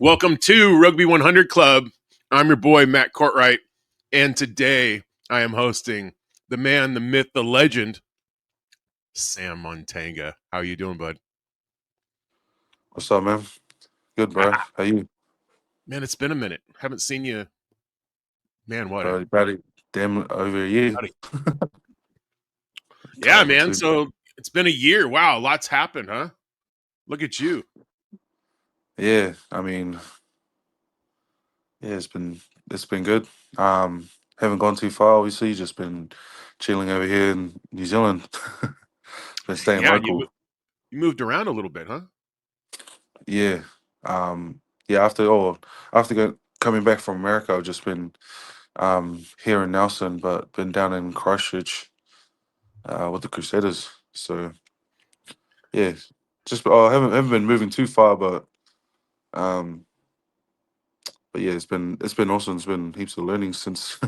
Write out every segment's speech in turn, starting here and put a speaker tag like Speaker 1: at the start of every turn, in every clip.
Speaker 1: Welcome to Rugby 100 Club. I'm your boy, Matt Courtright, and today I am hosting the man, the myth, the legend, Sam Matenga. How you doing, bud?
Speaker 2: What's up, man? Good, bro. How you?
Speaker 1: Man, it's been a minute. Haven't seen you. Man, what?
Speaker 2: About it, damn over a year.
Speaker 1: Yeah, man. So it's been a year. Wow, lots happened, huh? Look at you.
Speaker 2: Yeah, I mean, yeah, it's been good. Haven't gone too far, obviously. Just been chilling over here in New Zealand. Been staying
Speaker 1: Yeah,
Speaker 2: local.
Speaker 1: you moved around a little bit, huh?
Speaker 2: Yeah, yeah. Coming back from America, I've just been here in Nelson, but been down in Christchurch with the Crusaders. So yeah, just I haven't been moving too far, um. But yeah, it's been awesome. It's been heaps of learning since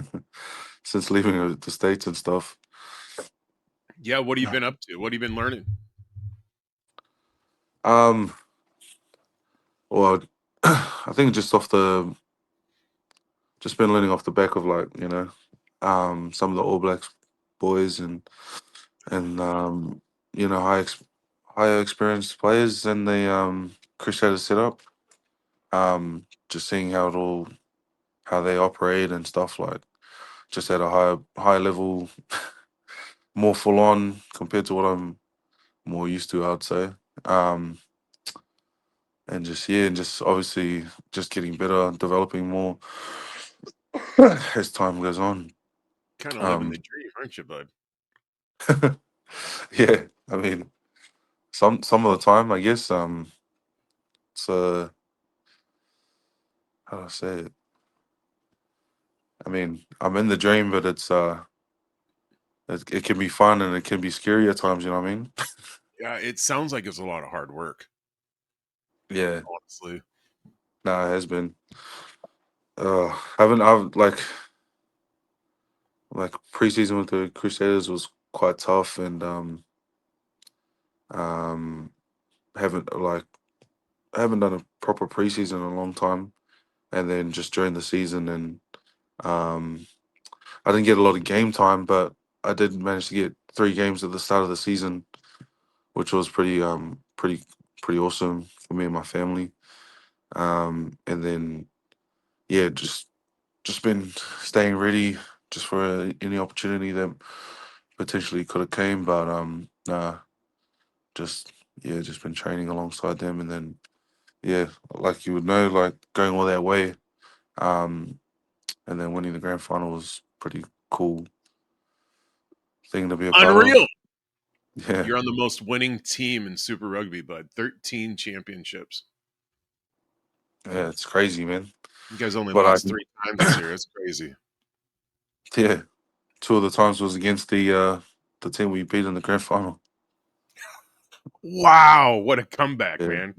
Speaker 2: since leaving the States and stuff.
Speaker 1: Yeah, what have you been up to? What have you been learning?
Speaker 2: Um, well, I think just been learning off the back of some of the All Blacks boys and higher experienced players in the Crusaders setup. Just seeing how they operate and stuff like just at a high level, more full on compared to what I'm more used to, I'd say. Um, and just obviously just getting better, developing more as time goes on.
Speaker 1: Kind of living
Speaker 2: Um,
Speaker 1: the dream, aren't you, bud?
Speaker 2: yeah, I mean, some of the time, I guess. It's how do I say it? I mean, I'm in the dream, but it can be fun and it can be scary at times. You know what I mean?
Speaker 1: Yeah, it sounds like it's a lot of hard work,
Speaker 2: Yeah,
Speaker 1: honestly.
Speaker 2: nah, it has been. Haven't I've like preseason with the Crusaders was quite tough, and um haven't like I haven't done a proper preseason in a long time, and then just during the season, and um I didn't get a lot of game time, but I did manage to get 3 games at the start of the season, which was pretty awesome for me and my family. And then yeah, just been staying ready just for any opportunity that potentially could have came, but nah, just yeah, just been training alongside them, and then yeah, like you would know, like going all that way, um, and then winning the grand final was pretty cool thing to be a part
Speaker 1: Unreal.
Speaker 2: of. Yeah,
Speaker 1: You're on the most winning team in Super Rugby, bud. 13 championships.
Speaker 2: yeah, it's crazy, man.
Speaker 1: You guys only
Speaker 2: But
Speaker 1: lost 3 times this year. That's crazy.
Speaker 2: yeah, 2 of the times was against the team we beat in the grand final.
Speaker 1: Wow, what a comeback,
Speaker 2: Yeah,
Speaker 1: man.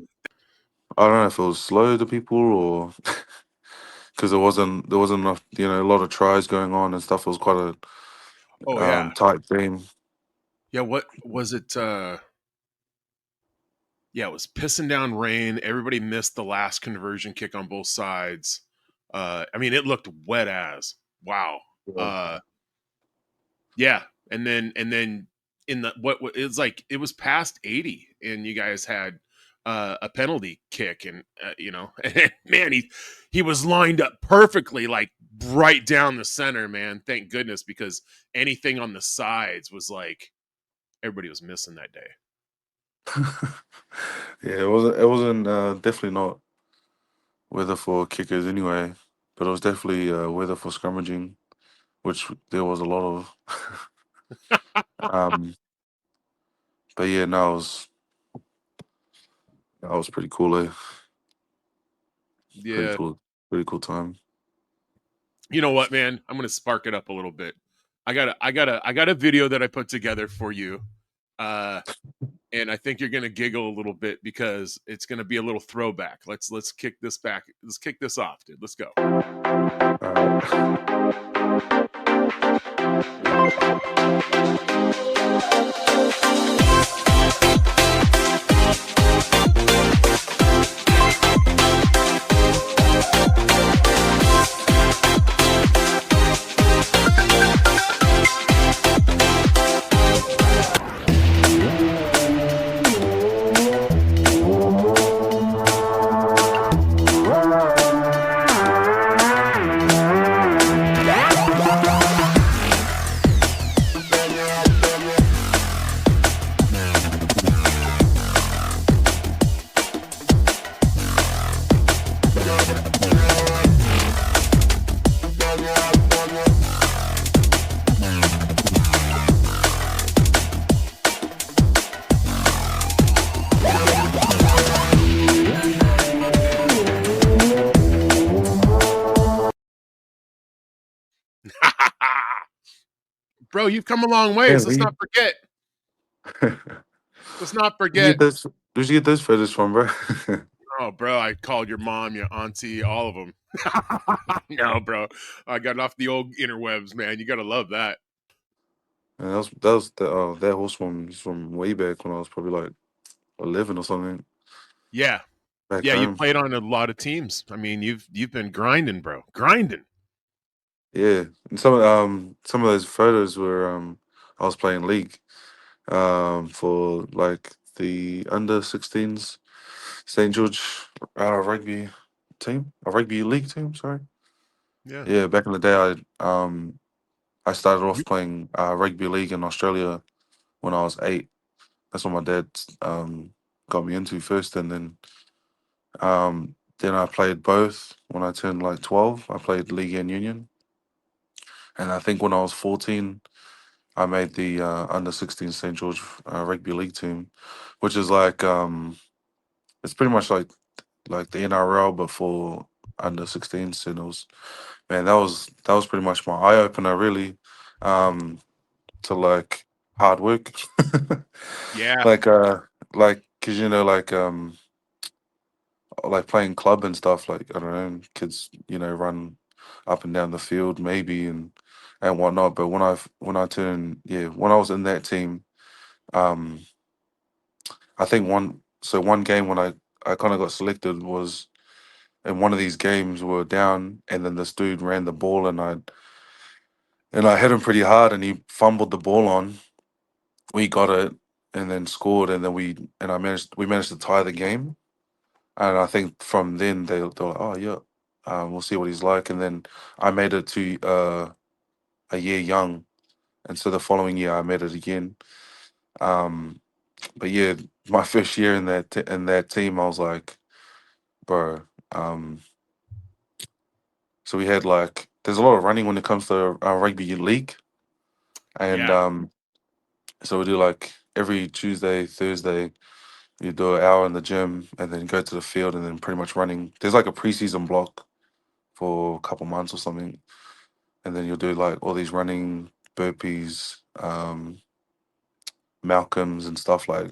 Speaker 2: I don't know if it was slow to people or because there wasn't enough, a lot of tries going on and stuff. It was quite a
Speaker 1: Oh yeah.
Speaker 2: tight game.
Speaker 1: Yeah, what was it? Yeah, it was pissing down rain. Everybody missed the last conversion kick on both sides. I mean, it looked wet as. Wow.
Speaker 2: Yeah.
Speaker 1: Uh yeah. And then in the what it was like it was past 80 and you guys had a penalty kick and man, he was lined up perfectly, like right down the center, man. Thank goodness, because anything on the sides was like everybody was missing that day.
Speaker 2: Yeah, it wasn't definitely not weather for kickers anyway, but it was definitely weather for scrummaging, which there was a lot of. um, but yeah, no, that was pretty cool. Pretty
Speaker 1: Yeah.
Speaker 2: cool, pretty cool time.
Speaker 1: You know what, man? I'm gonna spark it up a little bit. I got a video that I put together for you. Uh and I think you're gonna giggle a little bit because it's gonna be a little throwback. Let's kick this back. Let's kick this off, dude. Let's go. Bro, you've come a long
Speaker 2: Yeah,
Speaker 1: ways. Let's
Speaker 2: we.
Speaker 1: not forget. Let's not
Speaker 2: Where'd you
Speaker 1: forget.
Speaker 2: get those? Where'd you get those photos from, bro?
Speaker 1: Oh, bro, I called your mom, your auntie, all of them. No, bro, I got off the old interwebs, man. You gotta love that.
Speaker 2: And that horse one is from way back when I was probably like 11 or something
Speaker 1: Yeah,
Speaker 2: back
Speaker 1: yeah. You
Speaker 2: home.
Speaker 1: played on a lot of teams. I mean, you've been grinding, bro, grinding.
Speaker 2: Yeah, and some of those photos were I was playing league for like the under 16s St George rugby team, a rugby league team. Sorry.
Speaker 1: Yeah.
Speaker 2: Yeah, back in the day, I started off
Speaker 1: You-
Speaker 2: playing rugby league in Australia when I was 8. That's what my dad got me into first, and then I played both when I turned like 12. I played league and union, and I think when I was 14, I made the under 16 St George rugby league team, which is like it's pretty much like the NRL but for under 16s. And it was, man, that was pretty much my eye opener really, to like hard work,
Speaker 1: Yeah,
Speaker 2: like like because like playing club and stuff, like I don't know, kids run up and down the field maybe and whatnot. But when I was in that team, um I think one game when I kind of got selected was in one of these games we were down, and then this dude ran the ball, and I hit him pretty hard, and he fumbled the ball on. We got it and then scored, and then we managed to tie the game. And I think from then they were like, oh yeah, we'll see what he's like. And then I made it to a year young, and so the following year I made it again. Um, but yeah, my first year in that team, I was like, bro. Um, so we had like there's a lot of running when it comes to rugby league, and
Speaker 1: yeah.
Speaker 2: so we do like every Tuesday, Thursday. You do an hour in the gym, and then go to the field, and then pretty much running. There's like a preseason block for a couple months or something, and then you'll do like all these running burpees, Malcolms and stuff like.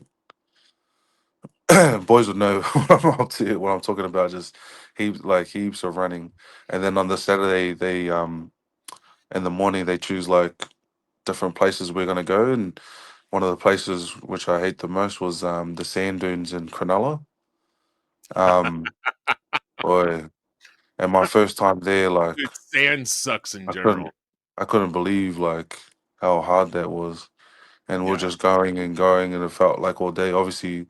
Speaker 2: Boys would know what I'm talking about. Just heaps of running, and then on the Saturday they in the morning they choose like different places we're gonna go, and one of the places which I hate the most was the sand dunes in Cronulla. Um, boy, and my first time there, like
Speaker 1: Dude, sand sucks in
Speaker 2: I couldn't
Speaker 1: general.
Speaker 2: I couldn't believe like how hard that was. And we're
Speaker 1: Yeah.
Speaker 2: just going and going, and it felt like all day. Obviously,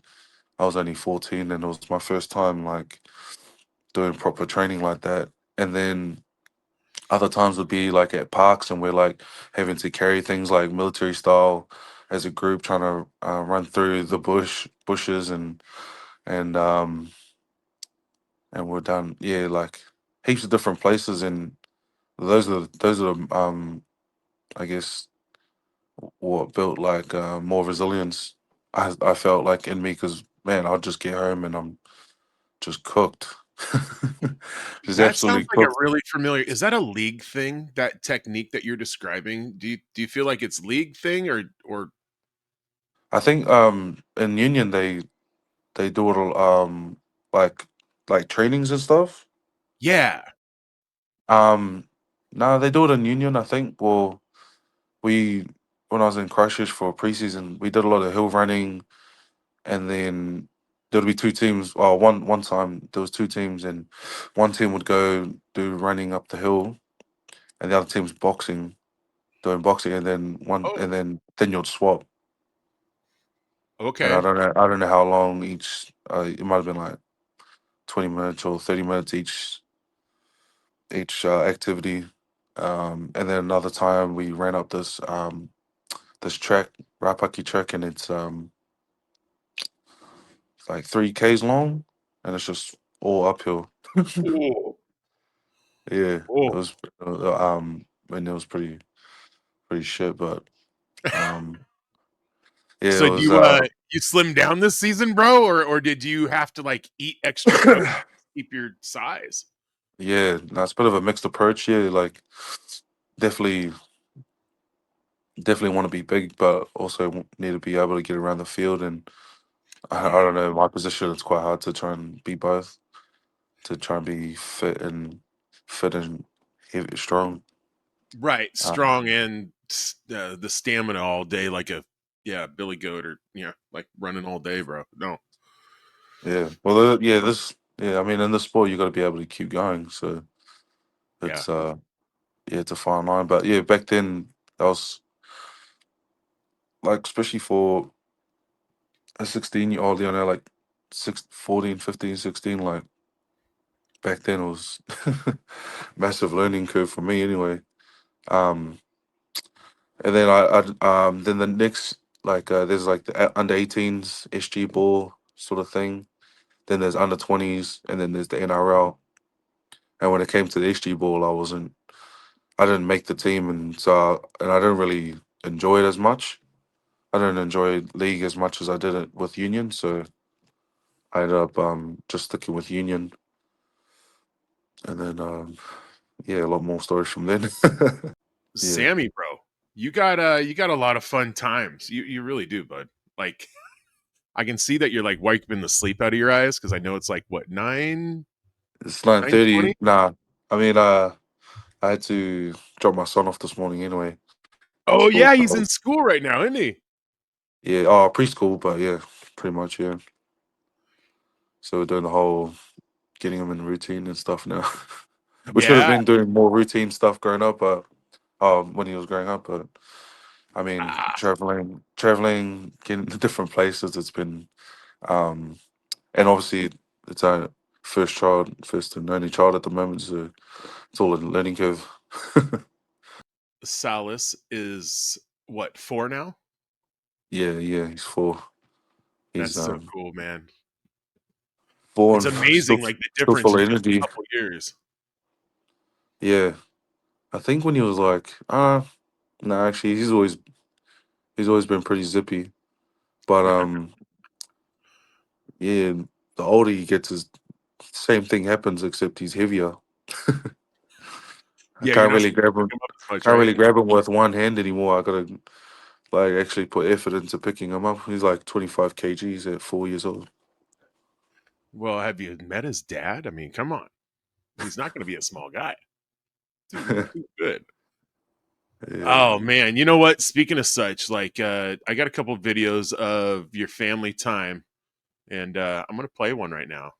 Speaker 2: I was only 14, and it was my first time like doing proper training like that. And then other times would be like at parks, and we're like having to carry things like military style as a group, trying to run through the bushes, and um and we're done. Yeah, like heaps of different places, and those are I guess what built like more resilience. I felt like in me, because man, I'll just get home and I'm just cooked, just
Speaker 1: That sounds
Speaker 2: absolutely
Speaker 1: like a
Speaker 2: cooked.
Speaker 1: really familiar. Is that a league thing? That technique that you're describing? Do you feel like it's league thing or
Speaker 2: I think in Union they do it like trainings and stuff.
Speaker 1: yeah.
Speaker 2: Um, no, they do it in Union. I think. Well, we when I was in Christchurch for preseason, we did a lot of hill running, and then there'd be two teams. Well, one time there was two teams, and one team would go do running up the hill, and the other team's doing boxing, and
Speaker 1: Oh,
Speaker 2: then you'd swap. And
Speaker 1: okay.
Speaker 2: I don't know how long each. It might have been like 20 minutes or 30 minutes each activity. And then another time we ran up this track, Rapaki track, and it's like 3Ks long, and it's just all uphill.
Speaker 1: Oh,
Speaker 2: Yeah, it
Speaker 1: oh.
Speaker 2: was and it was pretty shit, but um yeah, it
Speaker 1: So do
Speaker 2: was
Speaker 1: you you slim down this season, bro, or did you have to like eat extra calories to keep your size?
Speaker 2: yeah, that's a bit of a mixed approach. Yeah, like definitely definitely want to be big, but also need to be able to get around the field. And I
Speaker 1: Yeah.
Speaker 2: don't know, my position, it's quite hard to try and be both, to try and be fit and heavy, strong.
Speaker 1: Right.
Speaker 2: Um,
Speaker 1: Strong and the stamina all day, like a, yeah, Billy Goat, or, yeah, like running all day, bro. No.
Speaker 2: yeah. Well, yeah. I mean, in the sport, you got to be able to keep going. So
Speaker 1: Yeah.
Speaker 2: it's yeah, it's a fine line. But yeah, back then that was like, especially for a 16-year-old, like 14, 15, 16, like back then it was massive learning curve for me anyway. Um, and then then the next, like there's like the under 18s SG ball sort of thing. Then there's under 20s, and then there's the NRL. And when it came to the SG ball, I didn't make the team, and I didn't really enjoy it as much. I didn't enjoy league as much as I did it with union, so I ended up just sticking with union, and then yeah, a lot more stories from then. Yeah,
Speaker 1: Sammy, bro, you got a lot of fun times. You really do, bud. Like, I can see that you're like wiping the sleep out of your eyes, because I know it's like what,
Speaker 2: it's
Speaker 1: 9:20.
Speaker 2: 9:30. Nah, I mean, I had to drop my son off this morning anyway.
Speaker 1: Oh
Speaker 2: School
Speaker 1: yeah, he's
Speaker 2: club.
Speaker 1: in school right now, isn't he?
Speaker 2: Yeah, oh, preschool, but yeah, pretty much, yeah. So we're doing the whole getting him in routine and stuff now. We should have
Speaker 1: Yeah.
Speaker 2: been doing more routine stuff growing up, but when he was growing up. But I mean,
Speaker 1: Ah,
Speaker 2: traveling, getting to different places. It's been, um, and obviously it's our first and only child at the moment, so it's all a learning curve.
Speaker 1: Salas is what, 4 now?
Speaker 2: Yeah, yeah, he's 4.
Speaker 1: That's
Speaker 2: He's
Speaker 1: so cool, man.
Speaker 2: 4
Speaker 1: It's
Speaker 2: and still
Speaker 1: amazing, like, the
Speaker 2: still
Speaker 1: difference
Speaker 2: full
Speaker 1: in
Speaker 2: of
Speaker 1: just a
Speaker 2: energy.
Speaker 1: couple years.
Speaker 2: Yeah, I think when he was like, no, actually, he's always been pretty zippy. But yeah, the older he gets, is same thing happens, except he's heavier. I
Speaker 1: Yeah, you're
Speaker 2: can't
Speaker 1: not
Speaker 2: really
Speaker 1: supposed to
Speaker 2: grab
Speaker 1: pick
Speaker 2: him.
Speaker 1: him up as much,
Speaker 2: Can't
Speaker 1: right?
Speaker 2: really grab him with one hand anymore. I gotta like actually put effort into picking him up. He's like 25 kgs at 4 years old.
Speaker 1: Well, have you met his dad? I mean, come on. He's not gonna be a small guy. Too good.
Speaker 2: Yeah,
Speaker 1: Oh man, you know what? Speaking of such, like, I got a couple videos of your family time, and I'm gonna play one right now.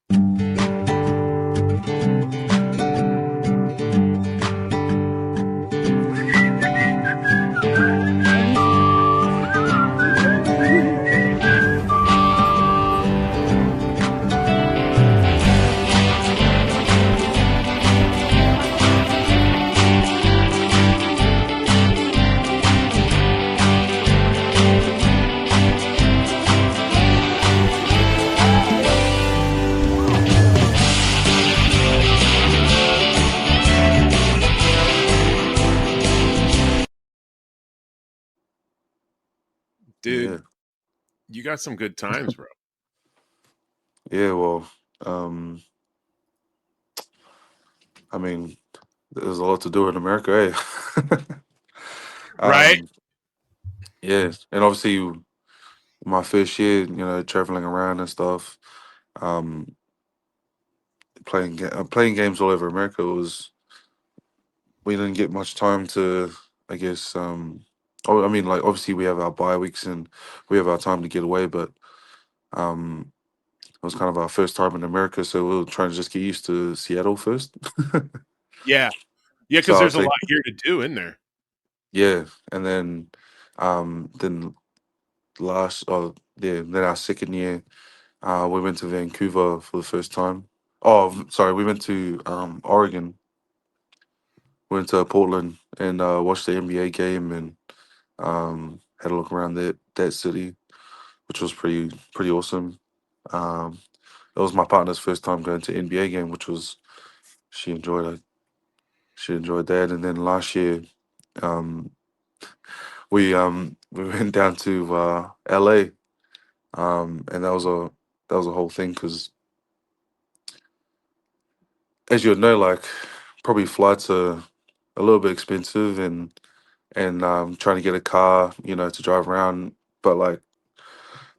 Speaker 2: yeah,
Speaker 1: Dude, you got some good times, bro.
Speaker 2: yeah. Well, um, I mean, there's a lot to do in America, eh?
Speaker 1: Right?
Speaker 2: um, yeah, and obviously my first year, traveling around and stuff, um, playing games all over America was we didn't get much time to, I guess. I mean, like obviously we have our bye weeks and we have our time to get away, but um, it was kind of our first time in America, so we were trying to just get used to Seattle first.
Speaker 1: Yeah. Yeah,
Speaker 2: So
Speaker 1: because
Speaker 2: I would
Speaker 1: there's a
Speaker 2: say,
Speaker 1: lot here to do in there.
Speaker 2: yeah, and then then our second year, we went to Vancouver for the first time. Oh, sorry, we went to Oregon. Went to Portland and watched the NBA game and had a look around that city, which was pretty awesome. Um, it was my partner's first time going to NBA game, which was she enjoyed it. She enjoyed that. And then last year, um, we went down to LA, and that was a whole thing because, as you would know, like probably flights are a little bit expensive, and trying to get a car, to drive around. But like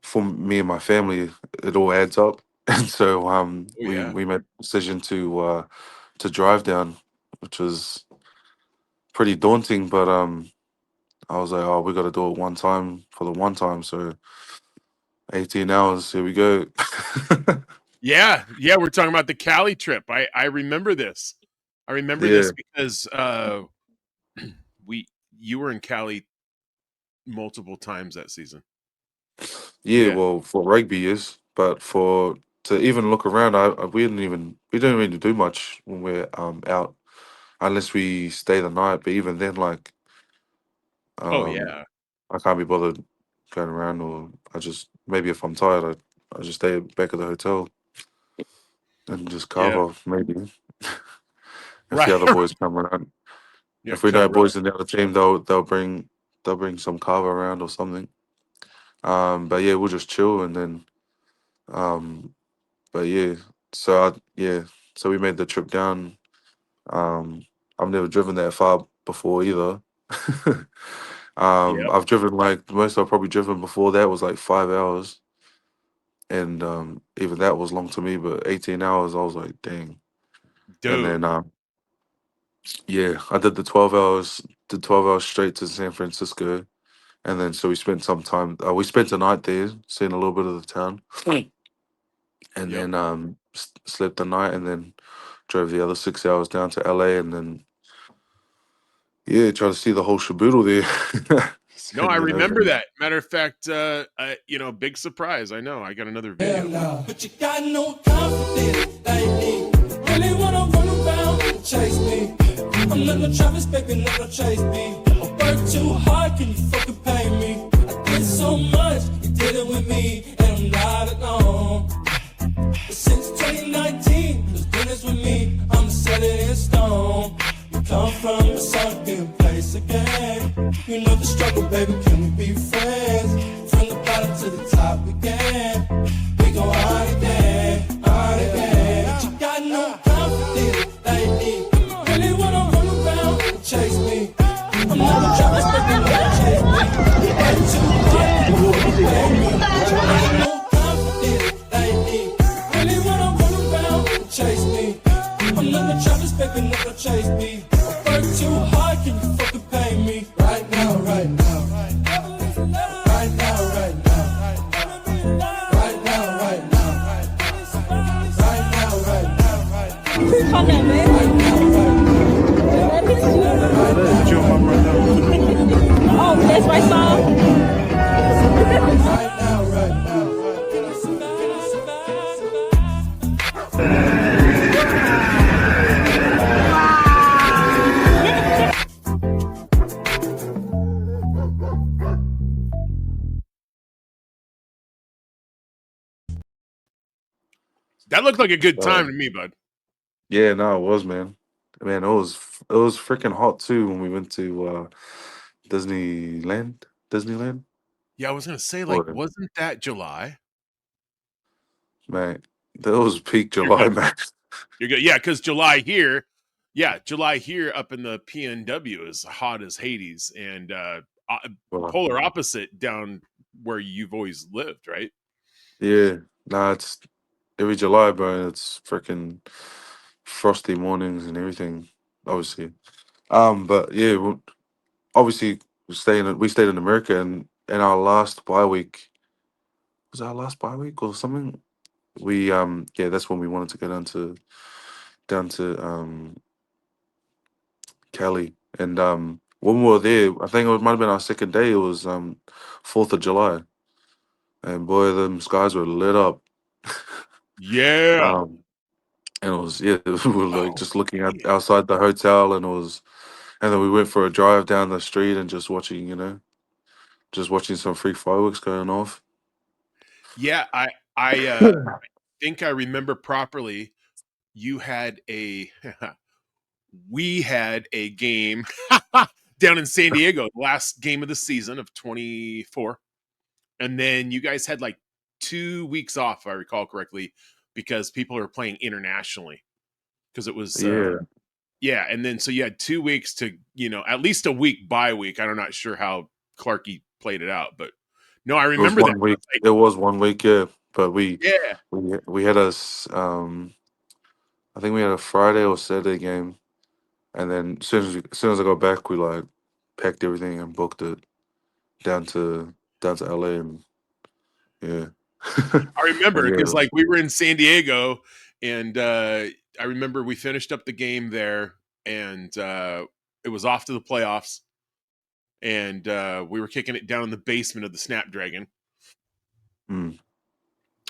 Speaker 2: for me and my family, it all adds up. And so
Speaker 1: Oh
Speaker 2: we
Speaker 1: yeah.
Speaker 2: we made the decision to drive down, which was pretty daunting. But I was like, oh, we got to do it one time for the one time. So 18 hours, here we go.
Speaker 1: Yeah, yeah, we're talking about the Cali trip. I remember this. I remember
Speaker 2: Yeah,
Speaker 1: this because we you were in Cali multiple times that season.
Speaker 2: yeah.
Speaker 1: Yeah.
Speaker 2: Well, for rugby, yes, but for to even look around, we don't really do much when we're out unless we stay the night. But even then, like
Speaker 1: Oh
Speaker 2: um,
Speaker 1: yeah.
Speaker 2: I can't be bothered going around, or I just maybe if I'm tired, I just stay back at the hotel and just carve
Speaker 1: Yeah.
Speaker 2: off maybe. If the
Speaker 1: Right.
Speaker 2: other boys come around,
Speaker 1: Yeah,
Speaker 2: if we
Speaker 1: cut
Speaker 2: know
Speaker 1: a rug.
Speaker 2: boys in the other team, they'll bring some carver around or something. But yeah, we'll just chill and then um, but yeah, yeah, so we made the trip down. Um, I've never driven that far before either.
Speaker 1: Yep.
Speaker 2: I've driven like the most I've probably driven before that was like 5 hours, and even that was long to me. But 18 hours, I was like, dang. And
Speaker 1: Dude.
Speaker 2: then yeah, I did the 12 hours straight to San Francisco, and then so we spent some time. We spent a night there, seeing a little bit of the town, and
Speaker 1: Yep.
Speaker 2: then slept the night, and then drove the other 6 hours down to LA, and then yeah, try to see the whole shaboodle there.
Speaker 1: No, I
Speaker 2: And then
Speaker 1: remember
Speaker 2: over.
Speaker 1: that. Matter of fact, big surprise. I know. I got another
Speaker 3: Hell
Speaker 1: video.
Speaker 3: nah. But you got no confidence like me. Really wanna run around and chase me. I'm not no Travis, baby, not no chase me. I work too hard, can you fucking pay me? I did so much, you did it with me, and I'm not alone. But since 2019, those dinners with me, I'm set it in stone. We come from a sunken place again. You know the struggle, baby, can we be friends? From the bottom to the top, we can. We go on again, on again. But you got no confidence like me. Really wanna run around and chase me. I'm not a Travis, baby, not chase me. You work too hard, you pay me. But you got no confidence like me. Really wanna run around and chase me. I'm not the Travis, baby, not no chase me. I work too hard, can you fucking pay me? Right now, right now. Right now, right now. Right now, right now. Right now, right now.
Speaker 4: Click on that, man.
Speaker 3: Right now, right
Speaker 4: Oh, that's my song.
Speaker 3: now. Right now, right now.
Speaker 1: That looked like a good time
Speaker 2: So
Speaker 1: to me, bud.
Speaker 2: yeah, no, it was, man. Man, it was freaking hot too when we went to Disneyland. Disneyland,
Speaker 1: Yeah, I was gonna say, like,
Speaker 2: or
Speaker 1: wasn't that July?
Speaker 2: man, that was peak
Speaker 1: You're
Speaker 2: July,
Speaker 1: good.
Speaker 2: man.
Speaker 1: You're good. Yeah, because July here, yeah, July here up in the PNW is hot as Hades, and
Speaker 2: Well,
Speaker 1: polar opposite down where you've always lived, right?
Speaker 2: yeah, nah, it's every July, bro. It's freaking frosty mornings and everything. Obviously, but yeah, obviously we stayed in America, and our last bye week was our last bye week or something. We yeah, that's when we wanted to go down to Cali, and when we were there, I think it might have been our second day. It was 4th of July, and boy, them skies were lit up.
Speaker 1: Yeah.
Speaker 2: um, and it was yeah, we were like
Speaker 1: Oh
Speaker 2: just looking
Speaker 1: man.
Speaker 2: out outside the hotel, and then we went for a drive down the street and just watching some free fireworks going off.
Speaker 1: Yeah, I think I remember properly. You had a we had a game down in San Diego, last game of the season of 24. And then you guys had like 2 weeks off, if I recall correctly, because people are playing internationally. Because it was
Speaker 2: Yeah,
Speaker 1: Yeah, and then so you had 2 weeks to, at least a week bye week. I'm not sure how Clarkey played it out, but no, I
Speaker 2: It was
Speaker 1: remember that.
Speaker 2: one week. It was 1 week, yeah. But
Speaker 1: Yeah,
Speaker 2: we had I think we had a Friday or Saturday game, and then as soon as I got back, we like packed everything and booked it down to LA, and yeah,
Speaker 1: I remember
Speaker 2: and yeah,
Speaker 1: because like we were in San Diego, and I remember we finished up the game there, and it was off to the playoffs, and we were kicking it down in the basement of the Snapdragon.
Speaker 2: mm.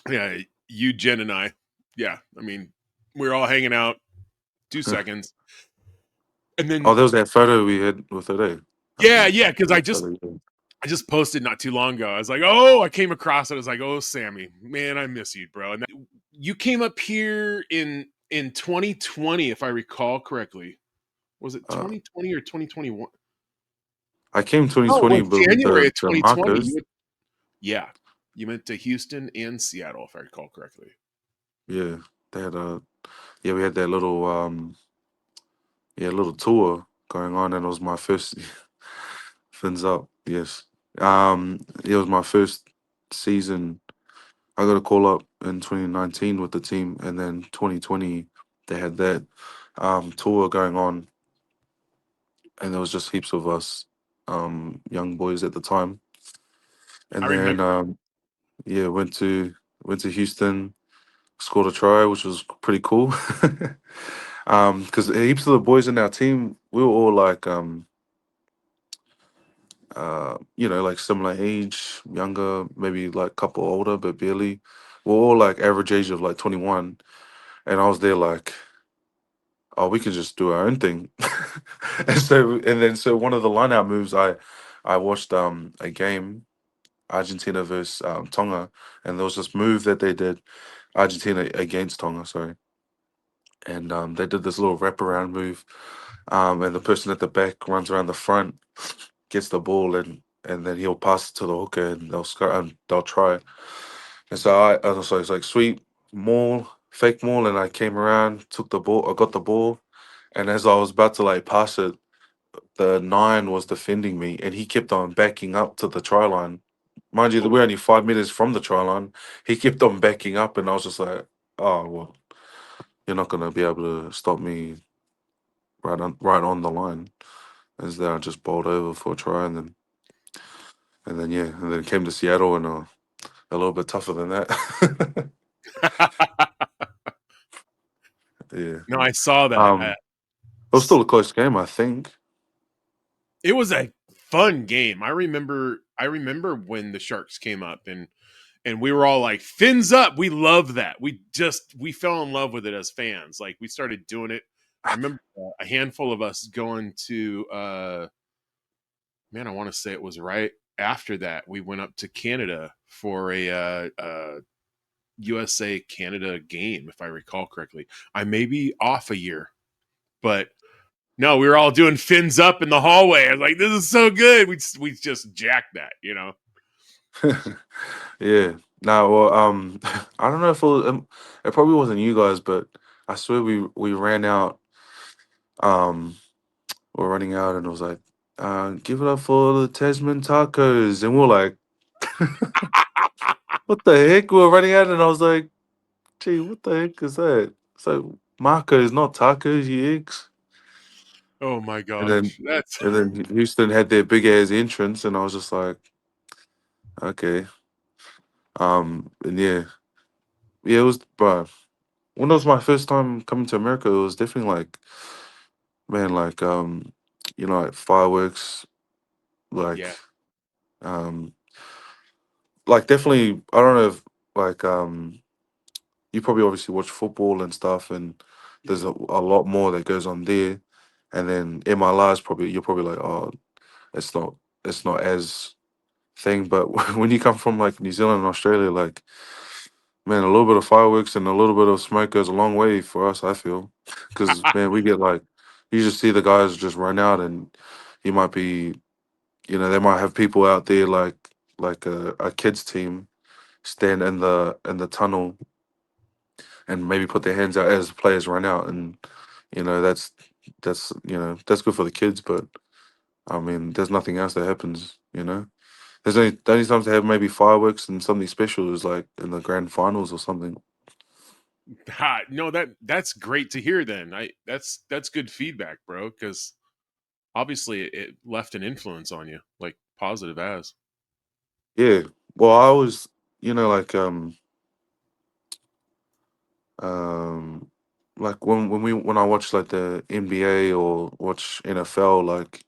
Speaker 1: Yeah, you, Jen, and I. Yeah, I mean, we were all hanging out. 2 seconds, and
Speaker 2: Oh,
Speaker 1: then
Speaker 2: there was that photo we had with it, eh? I think.
Speaker 1: yeah, because
Speaker 2: That photo, yeah.
Speaker 1: I just posted not too long ago. I was like, oh, I came across it. I was like, oh, Sammy, man, I miss you, bro. And you came up here in 2020, if I recall correctly. Was it
Speaker 2: Uh,
Speaker 1: 2020 or 2021?
Speaker 2: I came
Speaker 1: Oh, it
Speaker 2: 2020,
Speaker 1: was
Speaker 2: but with
Speaker 1: January of
Speaker 2: the
Speaker 1: 2020.
Speaker 2: Marcos,
Speaker 1: Yeah, you went to Houston and Seattle, if I recall correctly.
Speaker 2: yeah, they had we had that little little tour going on, and it was my first fins up. Yes, it was my first season. I got a call up in 2019 with the team, and then 2020 they had that tour going on, and there was just heaps of us young boys at the time.
Speaker 1: I
Speaker 2: And then
Speaker 1: remember.
Speaker 2: yeah, went to Houston, scored a try, which was pretty cool. Because heaps of the boys in our team, we were all like like similar age, younger, maybe like couple older, but barely. We're all like average age of like 21, and I was there like, oh, we can just do our own thing. And so one of the line out moves, I watched a game, Argentina versus Tonga, and there was this move that they did, Argentina against Tonga, sorry, and they did this little wraparound move, and the person at the back runs around the front, gets the ball, and then he'll pass it to the hooker, and they'll score and they'll try. And so so it's like sweet maul, fake maul, and I came around, took the ball, I got the ball, and as I was about to like pass it, the nine was defending me, and he kept on backing up to the try line. Mind you, that
Speaker 1: Oh,
Speaker 2: we're only 5 meters from the try line. He kept on backing up, and I was just like, "Oh well, you're not gonna be able to stop me right on the line." As then I just bowled over for a try, and then came to Seattle, and a little bit tougher than that. Yeah,
Speaker 1: no, I saw that.
Speaker 2: it was still a close game, I think.
Speaker 1: It was a fun game. I remember. I remember when the Sharks came up, and we were all like, fins up, we love that. We fell in love with it as fans. Like, we started doing it. I remember a handful of us going to man, I want to say it was right after that we went up to Canada for a USA Canada game, if I recall correctly. I may be off a year, but no, we were all doing fins up in the hallway. I was like, this is so good. We just jacked that.
Speaker 2: Yeah. No, well, I don't know if it probably wasn't you guys, but I swear we ran out. Um, we're running out, and it was like, give it up for the Tasman tacos, and we're like, what the heck? We were running out, and I was like, gee, what the heck is that? So Marcos, not tacos, you eggs.
Speaker 1: Oh my
Speaker 2: And then
Speaker 1: gosh, that's
Speaker 2: and then Houston had their big ass entrance, and I was just like, okay. And yeah, it was, but when it was my first time coming to America, it was definitely like, man, like like fireworks, like
Speaker 1: yeah,
Speaker 2: um definitely, I don't know if like you probably obviously watch football and stuff, and there's a lot more that goes on there. And then MLR's probably, you're probably like, oh, it's not it's not as thing. But when you come from like New Zealand and Australia, like, man, a little bit of fireworks and a little bit of smoke goes a long way for us, I feel. Because, man, we get like, you just see the guys just run out, and you might be, they might have people out there like a kids team stand in the tunnel and maybe put their hands out as the players run out, and that's that's that's good for the kids, but I mean, there's nothing else that happens. There's only the only times they have maybe fireworks and something special is like in the grand finals or something.
Speaker 1: No, that's great to hear. Then that's good feedback, bro. Because obviously it left an influence on you, like positive as.
Speaker 2: Yeah. Well, I was, like um when I watch like the NBA or watch NFL, like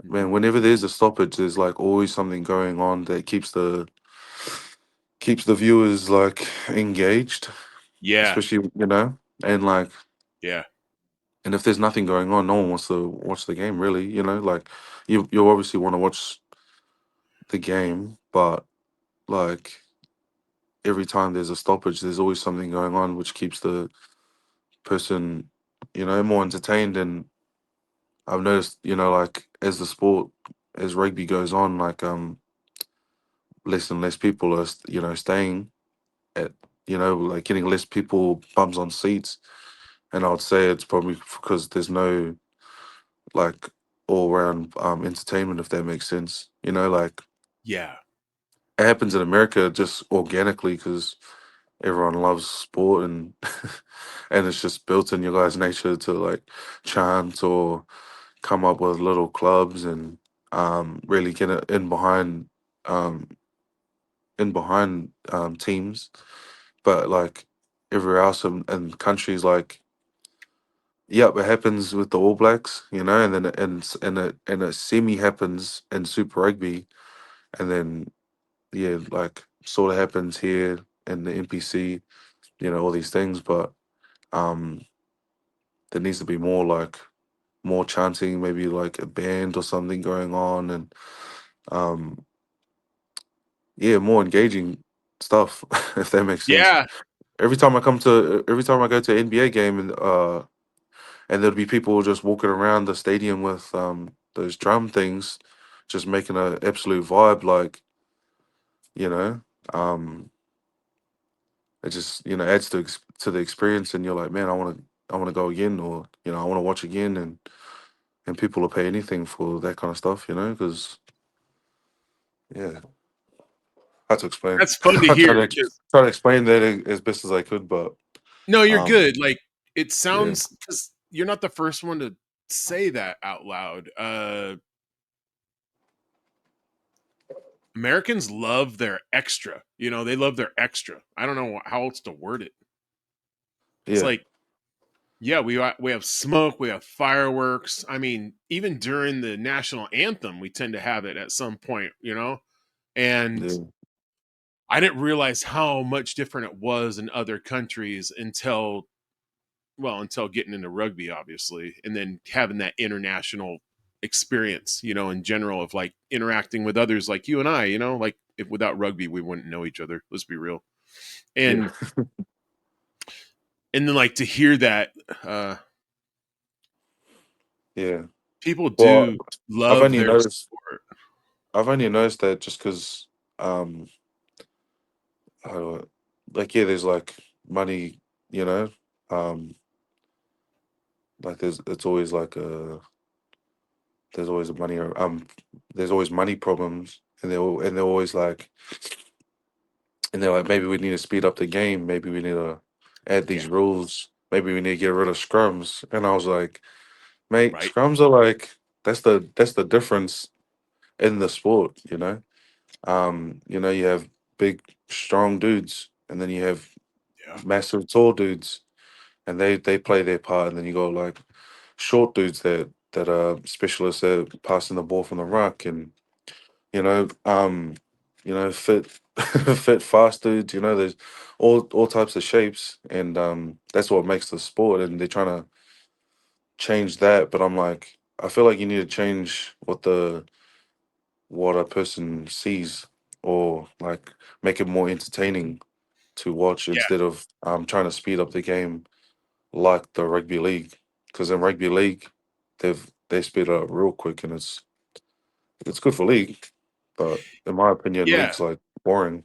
Speaker 1: Mhm.
Speaker 2: man, whenever there's a stoppage, there's like always something going on that keeps the viewers like engaged,
Speaker 1: Yeah,
Speaker 2: especially and like
Speaker 1: yeah,
Speaker 2: and if there's nothing going on, no one wants to watch the game really. Like you obviously want to watch the game, but like every time there's a stoppage, there's always something going on which keeps the person, more entertained. And I've noticed, like as the sport, as rugby goes on, like less and less people are, staying at, like getting less people bums on seats. And I would say it's probably because there's no like all round entertainment, if that makes sense. Like
Speaker 1: yeah,
Speaker 2: it happens in America just organically because everyone loves sport and and it's just built in your guys' nature to like chant or come up with little clubs and really get it um teams. But like everywhere else in countries like yep, it happens with the All Blacks, and then and a semi happens in Super Rugby, and then yeah, like sort of happens here in the NPC, all these things, but um there needs to be more like more chanting, maybe like a band or something going on, and um yeah, more engaging stuff, if that makes sense.
Speaker 1: yeah.
Speaker 2: Every time I go to an NBA game and there'll be people just walking around the stadium with those drum things, just making an absolute vibe, like you know, um, it just adds to the experience, and you're like, man, I want to go again, or I want to watch again, and people will pay anything for that kind of stuff, because yeah, hard to explain.
Speaker 1: That's fun to
Speaker 2: I try
Speaker 1: hear
Speaker 2: to
Speaker 1: because
Speaker 2: try to explain that as best as I could, but
Speaker 1: no, you're
Speaker 2: um,
Speaker 1: good. Like it
Speaker 2: yeah,
Speaker 1: sounds because you're not the first one to say that out loud. Americans love their extra. They love their extra. I don't know how else to word it. It's
Speaker 2: yeah,
Speaker 1: like, yeah, we have smoke, we have fireworks. I mean, even during the national anthem, we tend to have it at some point. And
Speaker 2: yeah,
Speaker 1: I didn't realize how much different it was in other countries until getting into rugby, obviously, and then having that international experience, in general of like interacting with others like you and I, like if without rugby, we wouldn't know each other. Let's be real.
Speaker 2: yeah,
Speaker 1: And then like to hear that
Speaker 2: yeah.
Speaker 1: people
Speaker 2: Well,
Speaker 1: do
Speaker 2: I've
Speaker 1: love
Speaker 2: only
Speaker 1: their
Speaker 2: noticed
Speaker 1: sport.
Speaker 2: I've only noticed that just because um how do like yeah, there's like money, you know, um like it's always like there's always a money there's always money problems, and they're always like and they're like maybe we need to speed up the game, maybe we need to add
Speaker 1: Yeah,
Speaker 2: these rules, maybe we need to get rid of scrums, and I was like, mate,
Speaker 1: right.
Speaker 2: scrums are like that's the difference in the sport, you have big strong dudes, and then you have
Speaker 1: Yeah,
Speaker 2: massive tall dudes, and they play their part, and then you got like short dudes that are specialists at passing the ball from the ruck, and you know um fit fit fast dudes, there's all types of shapes, and that's what makes the sport, and they're trying to change that, but I'm like, I feel like you need to change what a person sees, or like make it more entertaining to watch
Speaker 1: yeah,
Speaker 2: instead of trying to speed up the game like the rugby league. Because in rugby league, they speed it up real quick, and it's good for league, but in my opinion,
Speaker 1: yeah.
Speaker 2: league's like boring.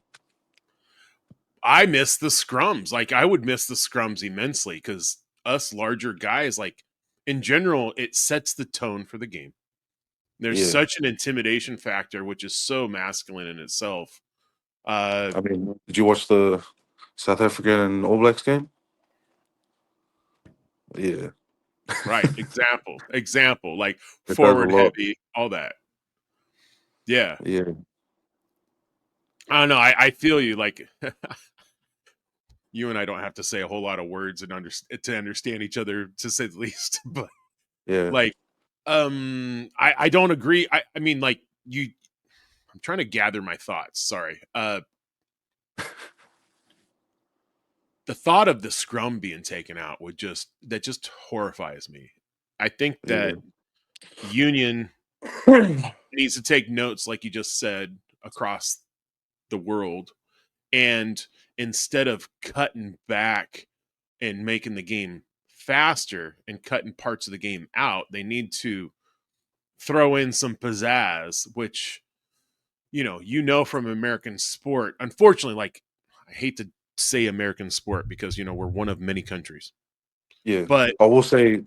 Speaker 1: I miss the scrums. Like I would miss the scrums immensely because us larger guys, like in general, it sets the tone for the game. There's
Speaker 2: Yeah.
Speaker 1: such an intimidation factor, which is so masculine in itself.
Speaker 2: I mean, did you watch the South African and All Blacks game? Yeah,
Speaker 1: Right. Example, like
Speaker 2: it does a
Speaker 1: forward
Speaker 2: lot.
Speaker 1: heavy, all that. Yeah.
Speaker 2: Yeah,
Speaker 1: I don't know. I feel you. Like you and I don't have to say a whole lot of words and to understand each other, to say the least. But
Speaker 2: yeah,
Speaker 1: like, I don't agree. I mean, like you. I'm trying to gather my thoughts. Sorry. The thought of the scrum being taken out just horrifies me. I think
Speaker 2: yeah,
Speaker 1: that Union needs to take notes, like you just said, across the world, and instead of cutting back and making the game faster and cutting parts of the game out, they need to throw in some pizzazz, which from American sport. Unfortunately, like I hate to say American sport because we're one of many countries,
Speaker 2: yeah.
Speaker 1: but
Speaker 2: I will say,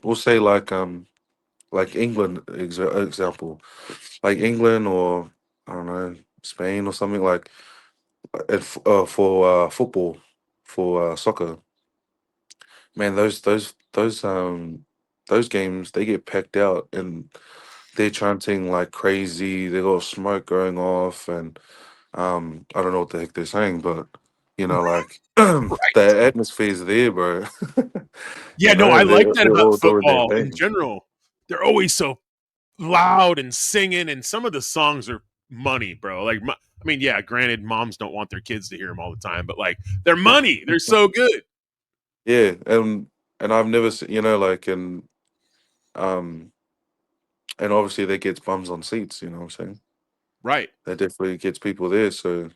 Speaker 2: like England example, like England or I don't know Spain or something like for football, for soccer. Man, those games they get packed out and they're chanting like crazy. They got smoke going off and I don't know what the heck they're saying, but like
Speaker 1: right.
Speaker 2: the atmosphere's there, bro.
Speaker 1: Yeah, no, I like that
Speaker 2: They're
Speaker 1: about
Speaker 2: all doing their
Speaker 1: football in
Speaker 2: thing.
Speaker 1: general. They're always so loud and singing, and some of the songs are money, bro. Like, I mean, yeah, granted, moms don't want their kids to hear them all the time, but like, they're money. They're so good.
Speaker 2: Yeah, and I've never seen, like um and obviously that gets bums on seats, you know what I'm saying?
Speaker 1: Right.
Speaker 2: That definitely gets people there, so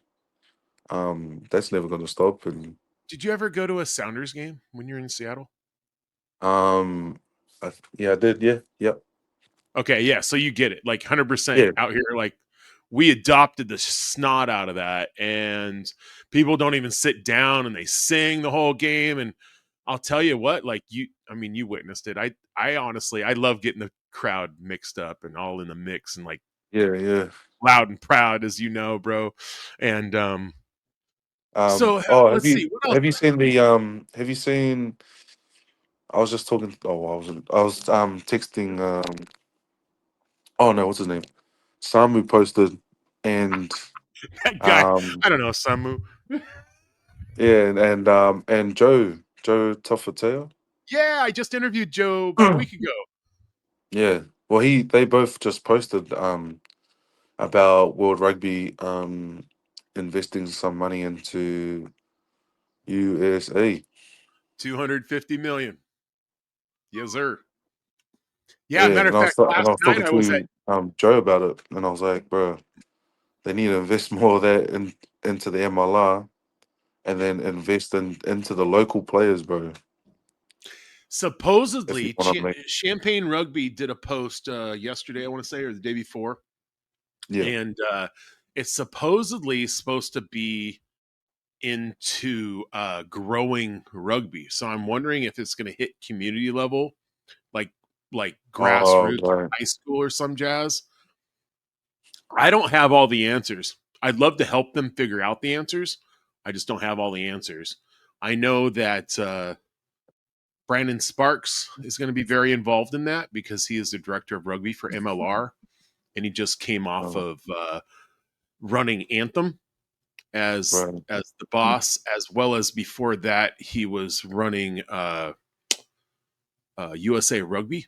Speaker 2: that's never gonna stop. And
Speaker 1: Did you ever go to a Sounders game when you're in Seattle?
Speaker 2: um yeah, I did, yeah, yep.
Speaker 1: Okay, yeah, so you get it. Like 100%
Speaker 2: Yeah,
Speaker 1: out here, like we adopted the snot out of that, and people don't even sit down and they sing the whole game. And I'll tell you what, like I mean, you witnessed it. I honestly, I love getting the crowd mixed up and all in the mix and like
Speaker 2: yeah, yeah.
Speaker 1: loud and proud, as you know, bro. And so
Speaker 2: Oh,
Speaker 1: let's see what else.
Speaker 2: have you seen the I was just talking. Oh, I was texting. Oh no, what's his name? Samu posted, and
Speaker 1: That guy,
Speaker 2: um,
Speaker 1: I don't know, Samu.
Speaker 2: yeah, and Joe Toffatea.
Speaker 1: Yeah, I just interviewed Joe about a week ago.
Speaker 2: Yeah, well, they both just posted about World Rugby investing some money into USA.
Speaker 1: 250 million. Yes, sir. Yeah,
Speaker 2: Yeah,
Speaker 1: matter of fact,
Speaker 2: and
Speaker 1: last
Speaker 2: I was
Speaker 1: night
Speaker 2: talking
Speaker 1: I was at
Speaker 2: to Joe about it, and I was like, bro, they need to invest more of that into the MLR and then invest into the local players, bro. If you
Speaker 1: supposedly
Speaker 2: want to make,
Speaker 1: Champagne Rugby did a post yesterday, I want to say, or the day before,
Speaker 2: yeah.
Speaker 1: and it's supposedly supposed to be into growing rugby. So I'm wondering if it's going to hit community level, like
Speaker 2: Oh,
Speaker 1: grassroots
Speaker 2: right.
Speaker 1: high school or some jazz. I don't have all the answers. I'd love to help them figure out the answers. I just don't have all the answers. I know that Brandon Sparks is going to be very involved in that because he is the director of rugby for MLR, and he just came off
Speaker 2: Oh,
Speaker 1: of running Anthem
Speaker 2: right.
Speaker 1: as the boss, as well as before that he was running USA Rugby,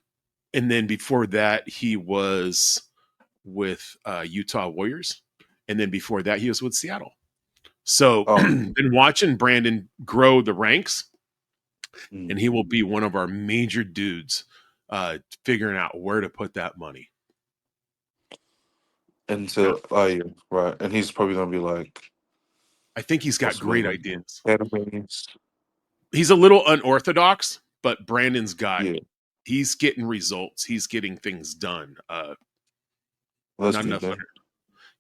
Speaker 1: and then before that he was with Utah Warriors, and then before that he was with Seattle. So
Speaker 2: Oh,
Speaker 1: been watching Brandon grow the ranks, and
Speaker 2: mm.
Speaker 1: he will be one of our major dudes figuring out where to put that money. Now,
Speaker 2: Yeah, right. And he's probably gonna be like,
Speaker 1: I think he's got
Speaker 2: what's the
Speaker 1: great
Speaker 2: name?
Speaker 1: ideas.
Speaker 2: Academies.
Speaker 1: He's a little unorthodox, but
Speaker 2: Yeah,
Speaker 1: he's getting results. He's getting things done.
Speaker 2: well, that's
Speaker 1: Not
Speaker 2: good,
Speaker 1: enough.
Speaker 2: man.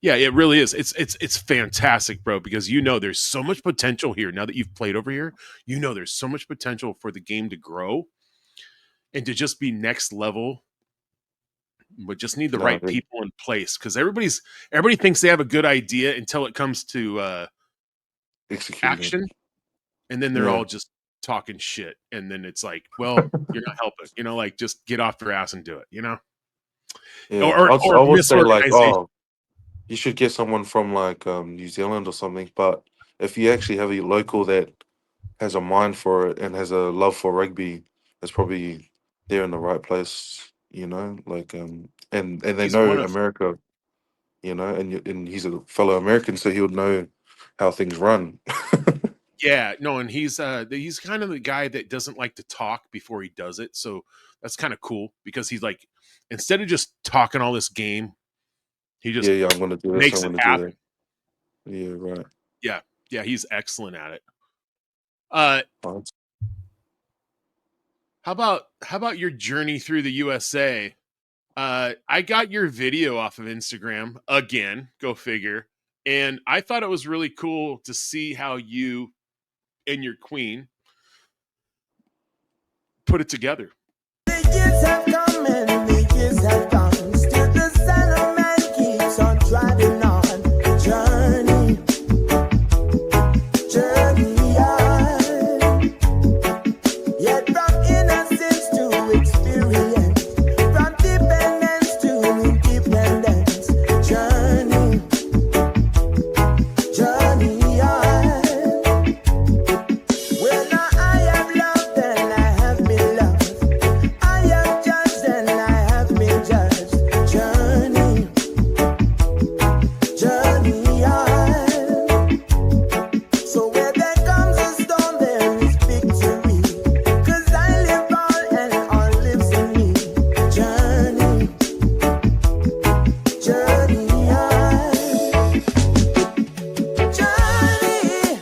Speaker 1: Yeah, it really is. It's fantastic, bro, because there's so much potential here. Now that you've played over here, there's so much potential for the game to grow. and to just be next level, but just need the
Speaker 2: No,
Speaker 1: right people in place, because everybody thinks they have a good idea until it comes to
Speaker 2: executing it.
Speaker 1: action, and then they're
Speaker 2: Yeah.
Speaker 1: all just talking shit, and then it's like, well, you're not helping, like just get off their ass and do it,
Speaker 2: Yeah.
Speaker 1: or
Speaker 2: I would say like,
Speaker 1: misorganization.
Speaker 2: oh, you should get someone from like New Zealand or something. But if you actually have a local that has a mind for it and has a love for rugby, it's probably they're in the right place, like and they
Speaker 1: He's
Speaker 2: know
Speaker 1: one of
Speaker 2: America, and he's a fellow American, so he would know how things run.
Speaker 1: Yeah, no, and he's kind of the guy that doesn't like to talk before he does it. So that's kind of cool, because he's like, instead of just talking all this game, he just
Speaker 2: Yeah, I'm gonna do this. I'm
Speaker 1: makes it
Speaker 2: gonna do that.
Speaker 1: happen.
Speaker 2: Yeah, right.
Speaker 1: Yeah, yeah, he's excellent at it. Uh,
Speaker 2: Right.
Speaker 1: how about your journey through the USA? I got your video off of Instagram again. Go figure. And I thought it was really cool to see how you and your queen put it together.
Speaker 3: The years have come and the years have gone. Still the son of man keeps on driving on. Journey, journey on. Yet from innocence to experience, from dependence to independence. Journey, journey on. Well, now I have loved and I have been loved. I have judged and I have been judged. Journey, journey on. So where there comes a storm, there is victory. 'Cause I live on and all lives in me. Journey, journey on. Journey,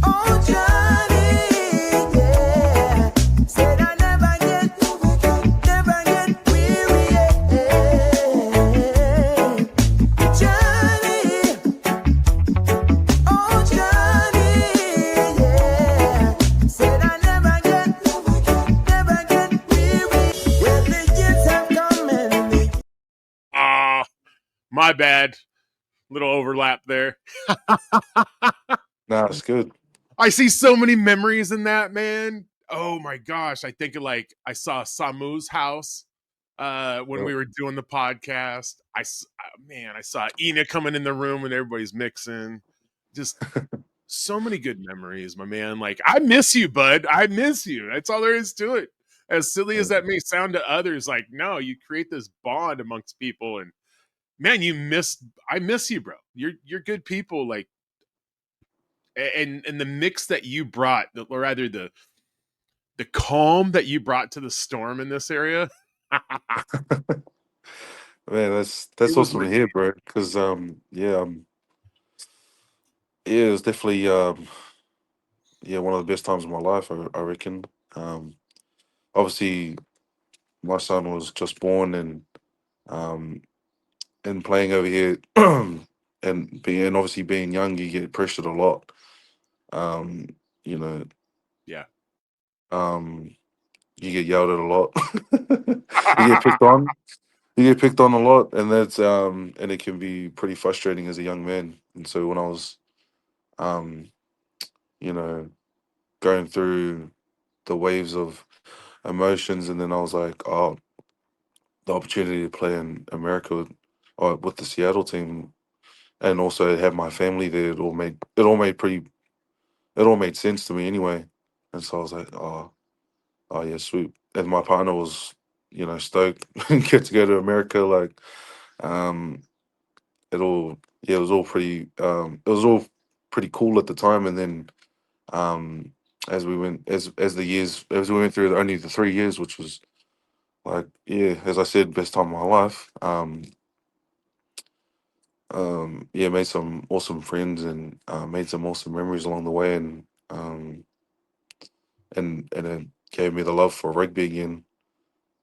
Speaker 3: oh Johnny, yeah. Said I never get weary, yeah. Johnny, oh Johnny, yeah. Said I never get weary. Well, the years have come and the
Speaker 1: Ah, my bad. Little overlap there.
Speaker 2: Nah, it's good.
Speaker 1: I see so many memories in that, man. Oh my gosh. I think of, like, I saw Samu's house when
Speaker 2: Yep.
Speaker 1: we were doing the podcast. Man, I saw Ina coming in the room when everybody's mixing. Just so many good memories, my man. Like, I miss you, bud. I miss you. That's all there is to it. As silly as that may sound to others, like, no, you create this bond amongst people, and man, I miss you, bro. You're good people, like, and the mix that you brought, or rather the calm that you brought to the storm in this area.
Speaker 2: Man, that's
Speaker 1: It was
Speaker 2: awesome to hear,
Speaker 1: legit.
Speaker 2: bro. Because yeah, it was definitely one of the best times of my life. I reckon. Obviously, my son was just born, um, and playing over here, and obviously being young, you get pressured a lot. Um, you know,
Speaker 1: Yeah.
Speaker 2: um, you get yelled at a lot. You get picked on. You get picked on a lot, and and it can be pretty frustrating as a young man. And so when I was um, you know, going through the waves of emotions, and then I was like, oh, the opportunity to play in America or with the Seattle team, and also have my family there, it all made sense to me anyway. And so I was like, oh yeah, sweet. And my partner was, stoked and get to go to America. Like, um, it was all pretty cool at the time. And then um, as we went through only the 3 years, which was like, yeah, as I said, best time of my life. Yeah, made some awesome friends and made some awesome memories along the way, and it gave me the love for rugby again.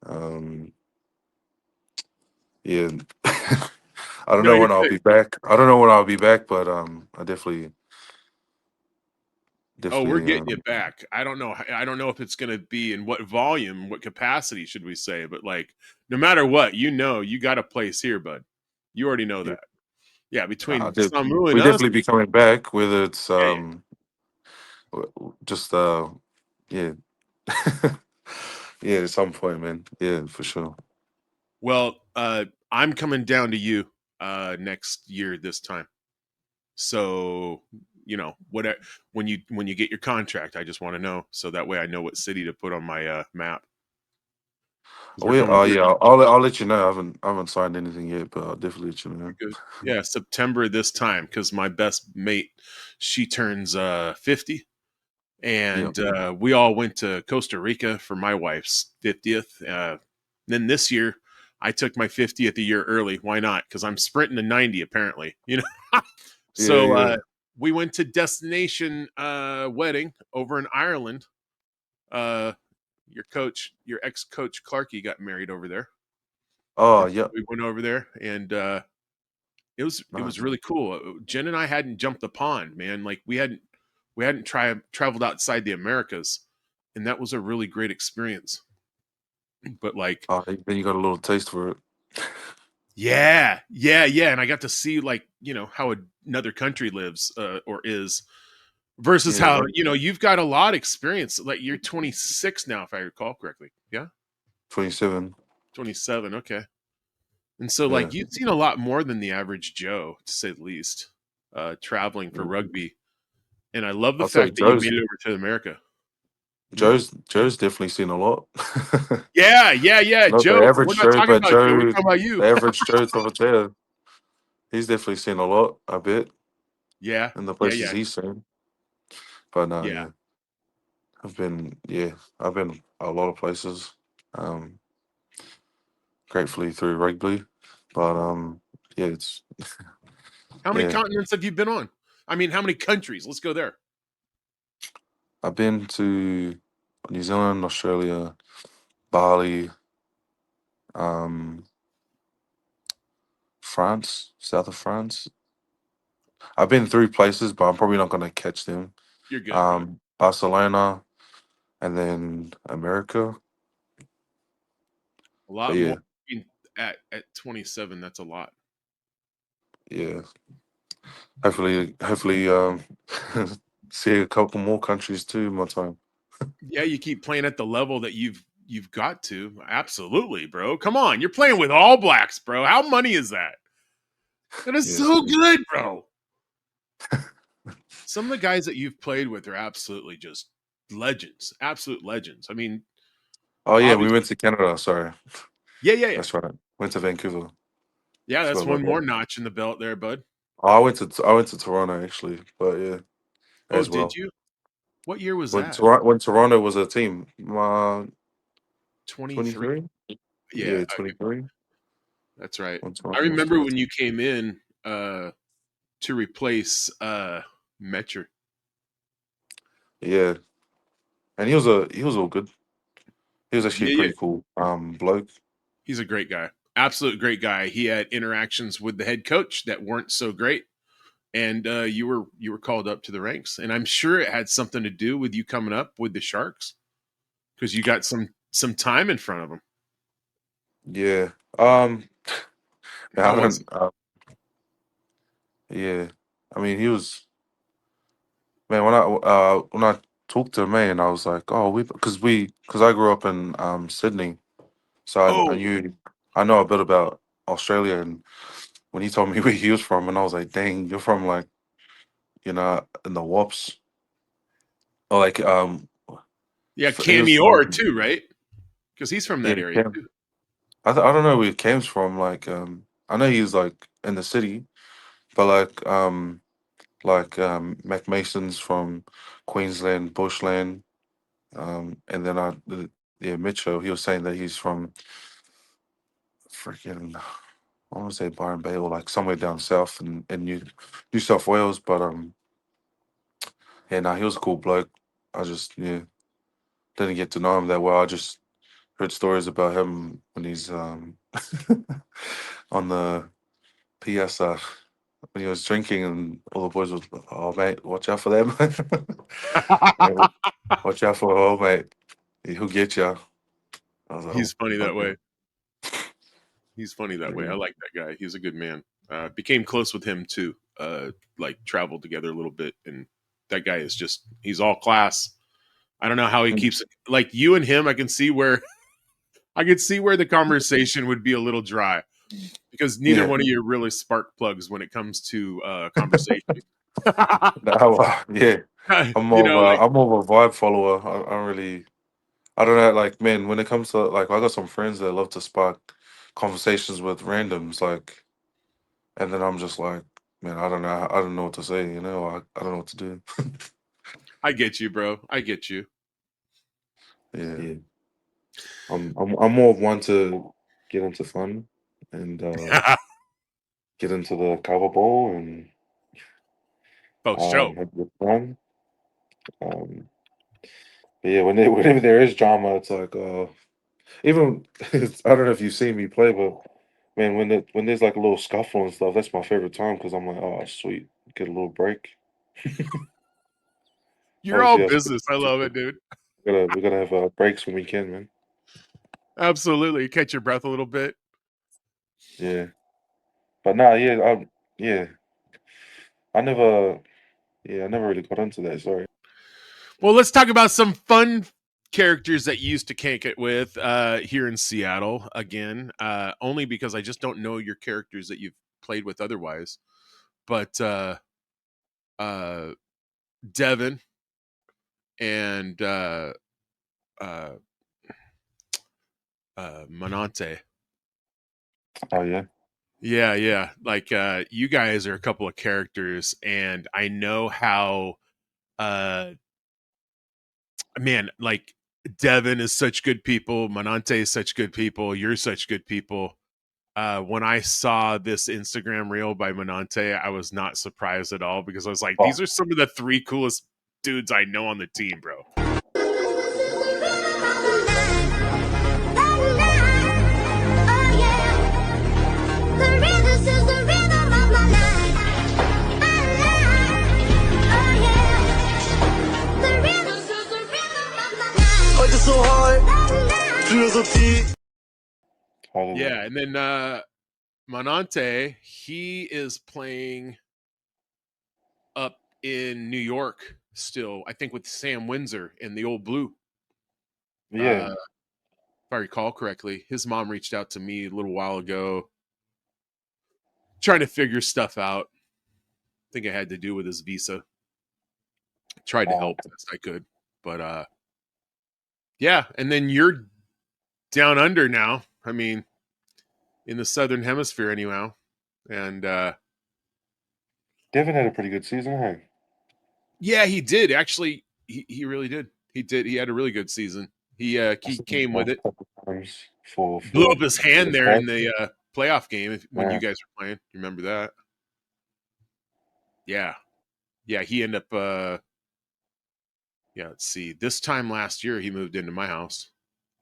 Speaker 2: Um, yeah, I don't
Speaker 1: No,
Speaker 2: know
Speaker 1: you're
Speaker 2: when I'll
Speaker 1: good.
Speaker 2: be back. I don't know when I'll be back, but I definitely
Speaker 1: Oh, we're
Speaker 2: definitely.
Speaker 1: getting you back. I don't know. I don't know if it's going to be in what volume, what capacity should we say, but like, no matter what, you got a place here, bud. You already know
Speaker 2: Yeah,
Speaker 1: that. Yeah, between
Speaker 2: def-
Speaker 1: Samu and
Speaker 2: we
Speaker 1: us,
Speaker 2: definitely be coming back. Whether it's
Speaker 1: yeah, yeah.
Speaker 2: just yeah, yeah, at some point, man. Yeah, for sure.
Speaker 1: Well, I'm coming down to you next year this time. So, what when you get your contract, I just want to know so that way I know what city to put on my map because we're
Speaker 2: We
Speaker 1: coming
Speaker 2: oh
Speaker 1: through.
Speaker 2: yeah, I'll let you know. I haven't signed anything yet, but I'll definitely let you know.
Speaker 1: Good. Yeah, September this time because my best mate, she turns 50,
Speaker 2: Yeah.
Speaker 1: and we all went to Costa Rica for my wife's 50th. Then this year, I took my 50th a year early. Why not? Because I'm sprinting to 90 apparently.
Speaker 2: Yeah,
Speaker 1: So
Speaker 2: yeah.
Speaker 1: we went to destination wedding over in Ireland. Uh, your ex coach Clarkey got married over there,
Speaker 2: Oh,
Speaker 1: and so
Speaker 2: yeah.
Speaker 1: we went over there, and it was
Speaker 2: Nice.
Speaker 1: really cool. Jen and I hadn't jumped the pond, man. Like we hadn't traveled outside the Americas, and that was a really great experience. But like,
Speaker 2: Oh, then you got a little taste for it.
Speaker 1: yeah, yeah, yeah, and I got to see like how another country lives or is versus
Speaker 2: Yeah,
Speaker 1: how
Speaker 2: right.
Speaker 1: you've got a lot of experience. Like you're 26 now, if I recall correctly. Yeah,
Speaker 2: 27.
Speaker 1: 27. Okay, and so
Speaker 2: Yeah.
Speaker 1: like you've seen a lot more than the average Joe, to say the least, traveling for
Speaker 2: Yeah.
Speaker 1: rugby. And I love the
Speaker 2: I'll say
Speaker 1: fact that you made it over to America. Hmm?
Speaker 2: Joe's definitely seen a lot.
Speaker 1: Yeah, yeah, yeah,
Speaker 2: Not the
Speaker 1: Joe. We're
Speaker 2: average
Speaker 1: not
Speaker 2: Joe,
Speaker 1: talking
Speaker 2: but
Speaker 1: about Joe. We're
Speaker 2: Joe,
Speaker 1: talking about
Speaker 2: the
Speaker 1: you.
Speaker 2: average Joe over there, he's definitely seen a lot, I bet,
Speaker 1: Yeah,
Speaker 2: in the
Speaker 1: yeah,
Speaker 2: places
Speaker 1: yeah,
Speaker 2: he's seen. But no,
Speaker 1: yeah.
Speaker 2: yeah. I've been a lot of places. Um, gratefully through rugby. But yeah, it's
Speaker 1: How many
Speaker 2: yeah.
Speaker 1: continents have you been on? I mean, how many countries? Let's go there.
Speaker 2: I've been to New Zealand, Australia, Bali, um, France, south of France. I've been 3 places, but I'm probably not gonna catch them.
Speaker 1: You're good, brother.
Speaker 2: Barcelona and then America.
Speaker 1: A
Speaker 2: But
Speaker 1: lot more.
Speaker 2: yeah,
Speaker 1: I mean, at 27, that's a lot.
Speaker 2: yeah. Hopefully, see a couple more countries too in my time.
Speaker 1: Yeah, you keep playing at the level that you've got to. Absolutely, bro. Come on, you're playing with All Blacks, bro. How money is that? That is
Speaker 2: Yes.
Speaker 1: so good, bro. Some of the guys that you've played with are absolutely just legends, absolute legends. I mean,
Speaker 2: Oh yeah, we
Speaker 1: obviously,
Speaker 2: went to Canada. Sorry,
Speaker 1: yeah, yeah, yeah,
Speaker 2: that's right. Went to Vancouver.
Speaker 1: yeah.
Speaker 2: Forgot
Speaker 1: That's
Speaker 2: about
Speaker 1: one more
Speaker 2: that.
Speaker 1: notch in the belt there, bud.
Speaker 2: Oh, I went to Toronto actually, but yeah,
Speaker 1: Oh,
Speaker 2: as
Speaker 1: did
Speaker 2: well.
Speaker 1: you? What year was
Speaker 2: When
Speaker 1: that?
Speaker 2: Toronto was a team,
Speaker 1: 23.
Speaker 2: 23.
Speaker 1: Yeah,
Speaker 2: Yeah, 23.
Speaker 1: that's right.
Speaker 2: When
Speaker 1: I
Speaker 2: Toronto was
Speaker 1: remember
Speaker 2: still a
Speaker 1: when you
Speaker 2: team.
Speaker 1: came in to replace Metcher.
Speaker 2: Yeah, and he was all good. He was actually a
Speaker 1: Yeah, yeah.
Speaker 2: pretty cool bloke.
Speaker 1: He's a great guy. Absolute great guy. He had interactions with the head coach that weren't so great. And you were called up to the ranks. And I'm sure it had something to do with you coming up with the Sharks because you got some time in front of them.
Speaker 2: Yeah.
Speaker 1: How
Speaker 2: I
Speaker 1: was
Speaker 2: don't.
Speaker 1: it?
Speaker 2: Yeah. I mean, he was man. When I talked to him, man, I was like, oh, because I grew up in Sydney, so
Speaker 1: Oh,
Speaker 2: I know a bit about Australia, and when he told me where he was from, and I was like, dang, you're from like in the Wops, or like
Speaker 1: yeah,
Speaker 2: he was
Speaker 1: Cammy Orr
Speaker 2: from
Speaker 1: too, right? Because he's from
Speaker 2: yeah,
Speaker 1: that area
Speaker 2: Cam.
Speaker 1: too.
Speaker 2: I don't know where he came from. Like I know he's like in the city, but Mac Mason's from Queensland, Bushland, and then yeah, Mitchell. He was saying that he's from freaking I want to say Byron Bay or like somewhere down south in New South Wales. But yeah, he was a cool bloke. I just didn't get to know him that well. I just heard stories about him when he's on the PSR. when he was drinking, and all the boys were, "Oh mate, watch out for them. Yeah, watch out for oh mate, he'll get you." I was like,
Speaker 1: He's
Speaker 2: "Oh,
Speaker 1: funny that
Speaker 2: okay."
Speaker 1: way. He's funny that way.
Speaker 2: Yeah.
Speaker 1: I like that guy. He's a good man. Became close with him too. Like traveled together a little bit, and that guy is just—he's all class. I don't know how he keeps like you and him. I could see where the conversation would be a little dry because neither
Speaker 2: Yeah.
Speaker 1: one of you are really spark plugs when it comes to conversation.
Speaker 2: No, yeah.
Speaker 1: You know, like
Speaker 2: I'm more of a vibe follower. I don't really. I don't know. Like, man, when it comes to like, I got some friends that love to spark conversations with randoms, like, and then I'm just like, man, I don't know. I don't know what to say. You know, I don't know what to do.
Speaker 1: I get you, bro. I get you.
Speaker 2: Yeah. I'm more of one to get into fun and get into the cover ball and
Speaker 1: Oh, show.
Speaker 2: have good fun. Um, but yeah, whenever there is drama, it's like even I don't know if you've seen me play, but man, when there's like a little scuffle and stuff, that's my favorite time because I'm like, oh sweet, get a little break.
Speaker 1: You're all
Speaker 2: Obviously, that's
Speaker 1: business. I love it, dude.
Speaker 2: we gotta have breaks when we can, man.
Speaker 1: Absolutely. Catch your breath a little bit.
Speaker 2: Yeah, but nah, yeah, I never, I never really got into that. Sorry.
Speaker 1: Well, let's talk about some fun characters that you used to kick it with here in Seattle again. Only because I just don't know your characters that you've played with otherwise. But uh, Devin and uh, Monante.
Speaker 2: Oh yeah,
Speaker 1: Yeah, yeah. Like you guys are a couple of characters, and I know how uh man, like Devin is such good people, Monante is such good people, you're such good people. When I saw this Instagram reel by Monante, I was not surprised at all because I was like, these
Speaker 2: oh,
Speaker 1: are some of the three coolest dudes I know on the team, bro.
Speaker 3: So hard, philosophy.
Speaker 2: Hollywood.
Speaker 1: Yeah, and then Monante, he is playing up in New York still, I think with Sam Windsor in the old blue.
Speaker 2: Yeah,
Speaker 1: If I recall correctly, his mom reached out to me a little while ago trying to figure stuff out. I think it had to do with his visa. Tried to
Speaker 2: uh,
Speaker 1: help best I could. But yeah, and then you're down under now. I mean, in the southern hemisphere anyhow. And
Speaker 2: Devin had a pretty good season, hey.
Speaker 1: yeah, he did. Actually, he really did. He did. He had a really good season.
Speaker 2: I
Speaker 1: He
Speaker 2: seen him
Speaker 1: came
Speaker 2: play
Speaker 1: with
Speaker 2: a
Speaker 1: it.
Speaker 2: couple times for
Speaker 1: Blew up his
Speaker 2: the
Speaker 1: hand there in
Speaker 2: Cavs.
Speaker 1: the playoff game when you
Speaker 2: Yeah,
Speaker 1: guys were playing. You remember that? Yeah. Yeah, he ended up yeah, let's see. This time last year he moved into my house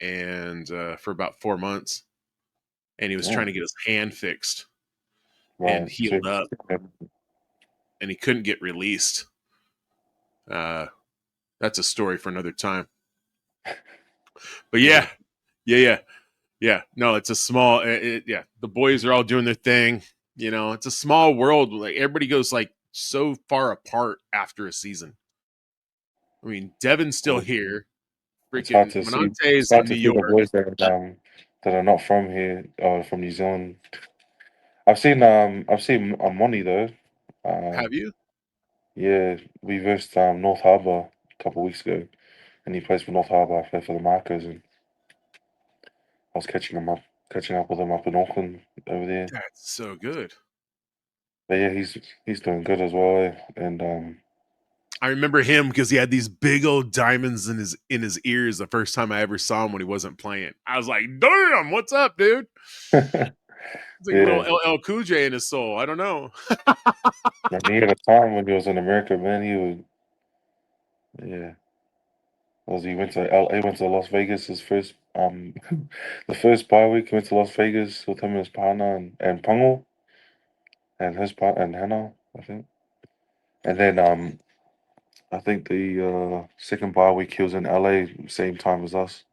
Speaker 1: and for about 4 months and he was
Speaker 2: yeah,
Speaker 1: trying to get his hand fixed and
Speaker 2: right. So,
Speaker 1: healed up and he couldn't get released. Uh that's a story for another time. But
Speaker 2: yeah,
Speaker 1: yeah. Yeah, yeah. Yeah. No, it's a small yeah, the boys are all doing their thing, you know. It's a small world. Like everybody goes like so far apart after a season. I mean, Devin's still here. Freaking
Speaker 2: it's
Speaker 1: Monte's
Speaker 2: hard
Speaker 1: in New
Speaker 2: to see the
Speaker 1: York.
Speaker 2: boys that are not from here or from New Zealand. I've seen Money though.
Speaker 1: Have
Speaker 2: Um,
Speaker 1: you?
Speaker 2: yeah, we versed North Harbour a couple of weeks ago, and he plays for North Harbour. I play for the Markers, and I was catching up with him up in Auckland over there.
Speaker 1: That's so good.
Speaker 2: But yeah, he's doing good as well. And
Speaker 1: I remember him because he had these big old diamonds in his ears the first time I ever saw him when he wasn't playing. I was like, "Damn, what's up, dude?" It's like a little
Speaker 2: yeah,
Speaker 1: LL Cool J in his soul. I don't know.
Speaker 2: man, he had a time when he was in America, man. He would, yeah. Was he went to Las Vegas his first the first bye week he went to Las Vegas with him and his partner and Pungo. and his part and Hannah, I think. And then I think the second bye week he was in LA same time as us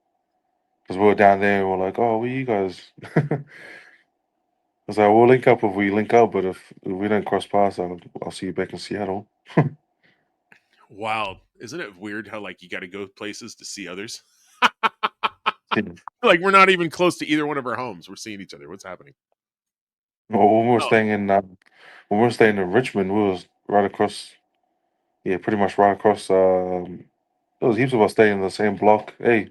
Speaker 2: because we were down there and we're like, oh, where you guys? I was like, we'll link up if we link up, but if we don't cross paths, I'll see you back in Seattle.
Speaker 1: Wow, isn't it weird how like you got to go places to see others?
Speaker 2: Yeah.
Speaker 1: Like we're not even close to either one of our homes. We're seeing each other. What's happening?
Speaker 2: Well,
Speaker 1: Oh,
Speaker 2: when we were staying in Richmond, we was right across, yeah, pretty much right across. There was heaps of us staying in the same block. Hey,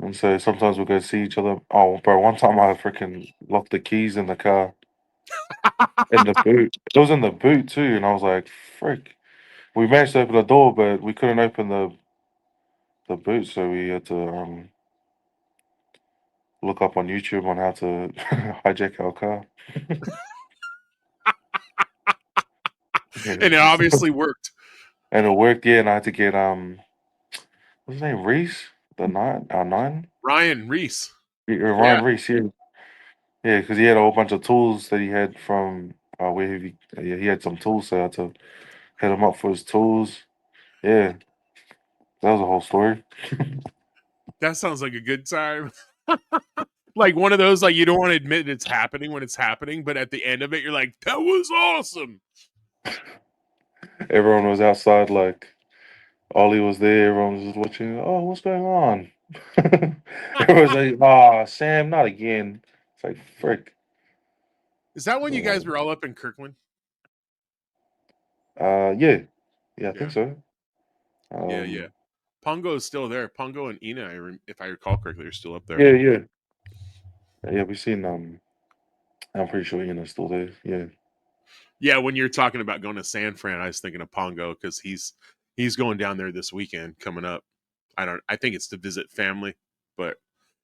Speaker 2: and so sometimes we go see each other. Oh, bro, one time I freaking locked the keys in the car in the boot. It was in the boot too, and I was like, frick. We managed to open the door, but we couldn't open the boot, so we had to look up on YouTube on how to hijack our car.
Speaker 1: and it obviously worked.
Speaker 2: And it worked, yeah. And I had to get what's his name, Reese, the nine,
Speaker 1: Ryan Reese.
Speaker 2: Ryan
Speaker 1: Yeah,
Speaker 2: Reese, yeah, yeah, because he had a whole bunch of tools that he had from where yeah, he had some tools, so I had to hit him up for his tools. Yeah, that was a whole story.
Speaker 1: that sounds like a good time. Like one of those like you don't want to admit it's happening when it's happening, but at the end of it, you're like, that was awesome.
Speaker 2: Everyone was outside, like Ollie was there. Everyone was just watching. Oh, what's going on? Everyone's like, "Ah, Sam, not again." It's like, frick.
Speaker 1: Is that when you guys were all up in Kirkland?
Speaker 2: Yeah, yeah, I think
Speaker 1: Yeah,
Speaker 2: so.
Speaker 1: yeah. Pongo is still there. Pongo and Ina, if I recall correctly, are still up there.
Speaker 2: Yeah, yeah, yeah. We seen I'm pretty sure Ian's still there. Yeah.
Speaker 1: Yeah, when you're talking about going to San Fran, I was thinking of Pongo because he's going down there this weekend coming up. I think it's to visit family, but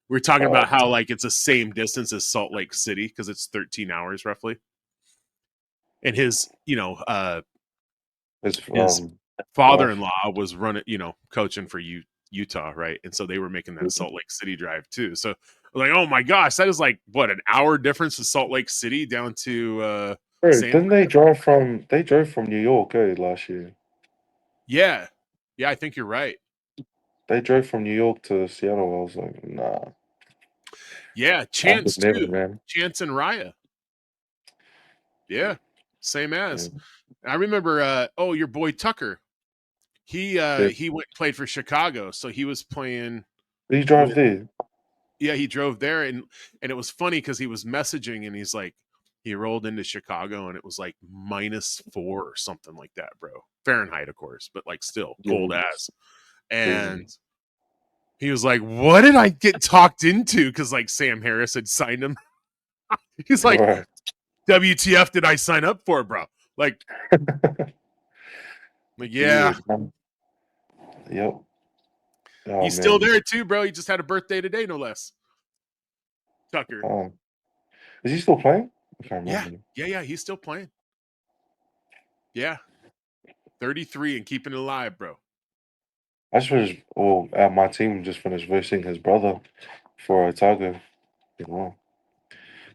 Speaker 1: we're talking
Speaker 2: Uh,
Speaker 1: about how like it's the same distance as Salt Lake City because it's 13 hours roughly. And
Speaker 2: his
Speaker 1: his
Speaker 2: wife.
Speaker 1: father-in-law was running, coaching for Utah, right? And so they were making that Salt Lake City drive too. So like, oh my gosh, that is like what, an hour difference to Salt Lake City down to
Speaker 2: Bro,
Speaker 1: San.
Speaker 2: didn't they drive from? They drove from New York, last year.
Speaker 1: Yeah. Yeah, I think you're right.
Speaker 2: They drove from New York to Seattle. I was like, nah,
Speaker 1: Yeah,
Speaker 2: I would
Speaker 1: Chance
Speaker 2: never,
Speaker 1: too.
Speaker 2: man.
Speaker 1: Chance and Raya. Yeah. Same
Speaker 2: Yeah,
Speaker 1: as. I remember your boy Tucker. He
Speaker 2: yeah.
Speaker 1: he went and played for Chicago. So he was playing
Speaker 2: Did he drive
Speaker 1: with
Speaker 2: there?
Speaker 1: yeah, he drove there and it was funny because he was messaging and he's like he rolled into Chicago and it was like -4 or something like that, bro. Fahrenheit, of course, but like still cold
Speaker 2: Yeah,
Speaker 1: as. And
Speaker 2: freezing.
Speaker 1: he was like, "What did I get talked into?" Because like Sam Harris had signed him. He's like,
Speaker 2: Right.
Speaker 1: "WTF did I sign up for, bro?" Like,
Speaker 2: Yeah.
Speaker 1: yeah,
Speaker 2: Yep. Oh
Speaker 1: he's still
Speaker 2: man.
Speaker 1: there too, bro. He just had a birthday today, no less. Tucker.
Speaker 2: Um, is he still playing? I can't
Speaker 1: Yeah,
Speaker 2: remember.
Speaker 1: yeah. He's still playing. Yeah, 33 and keeping it alive, bro.
Speaker 2: I just finished. Well, my team just finished versing his brother for a Otago. You know,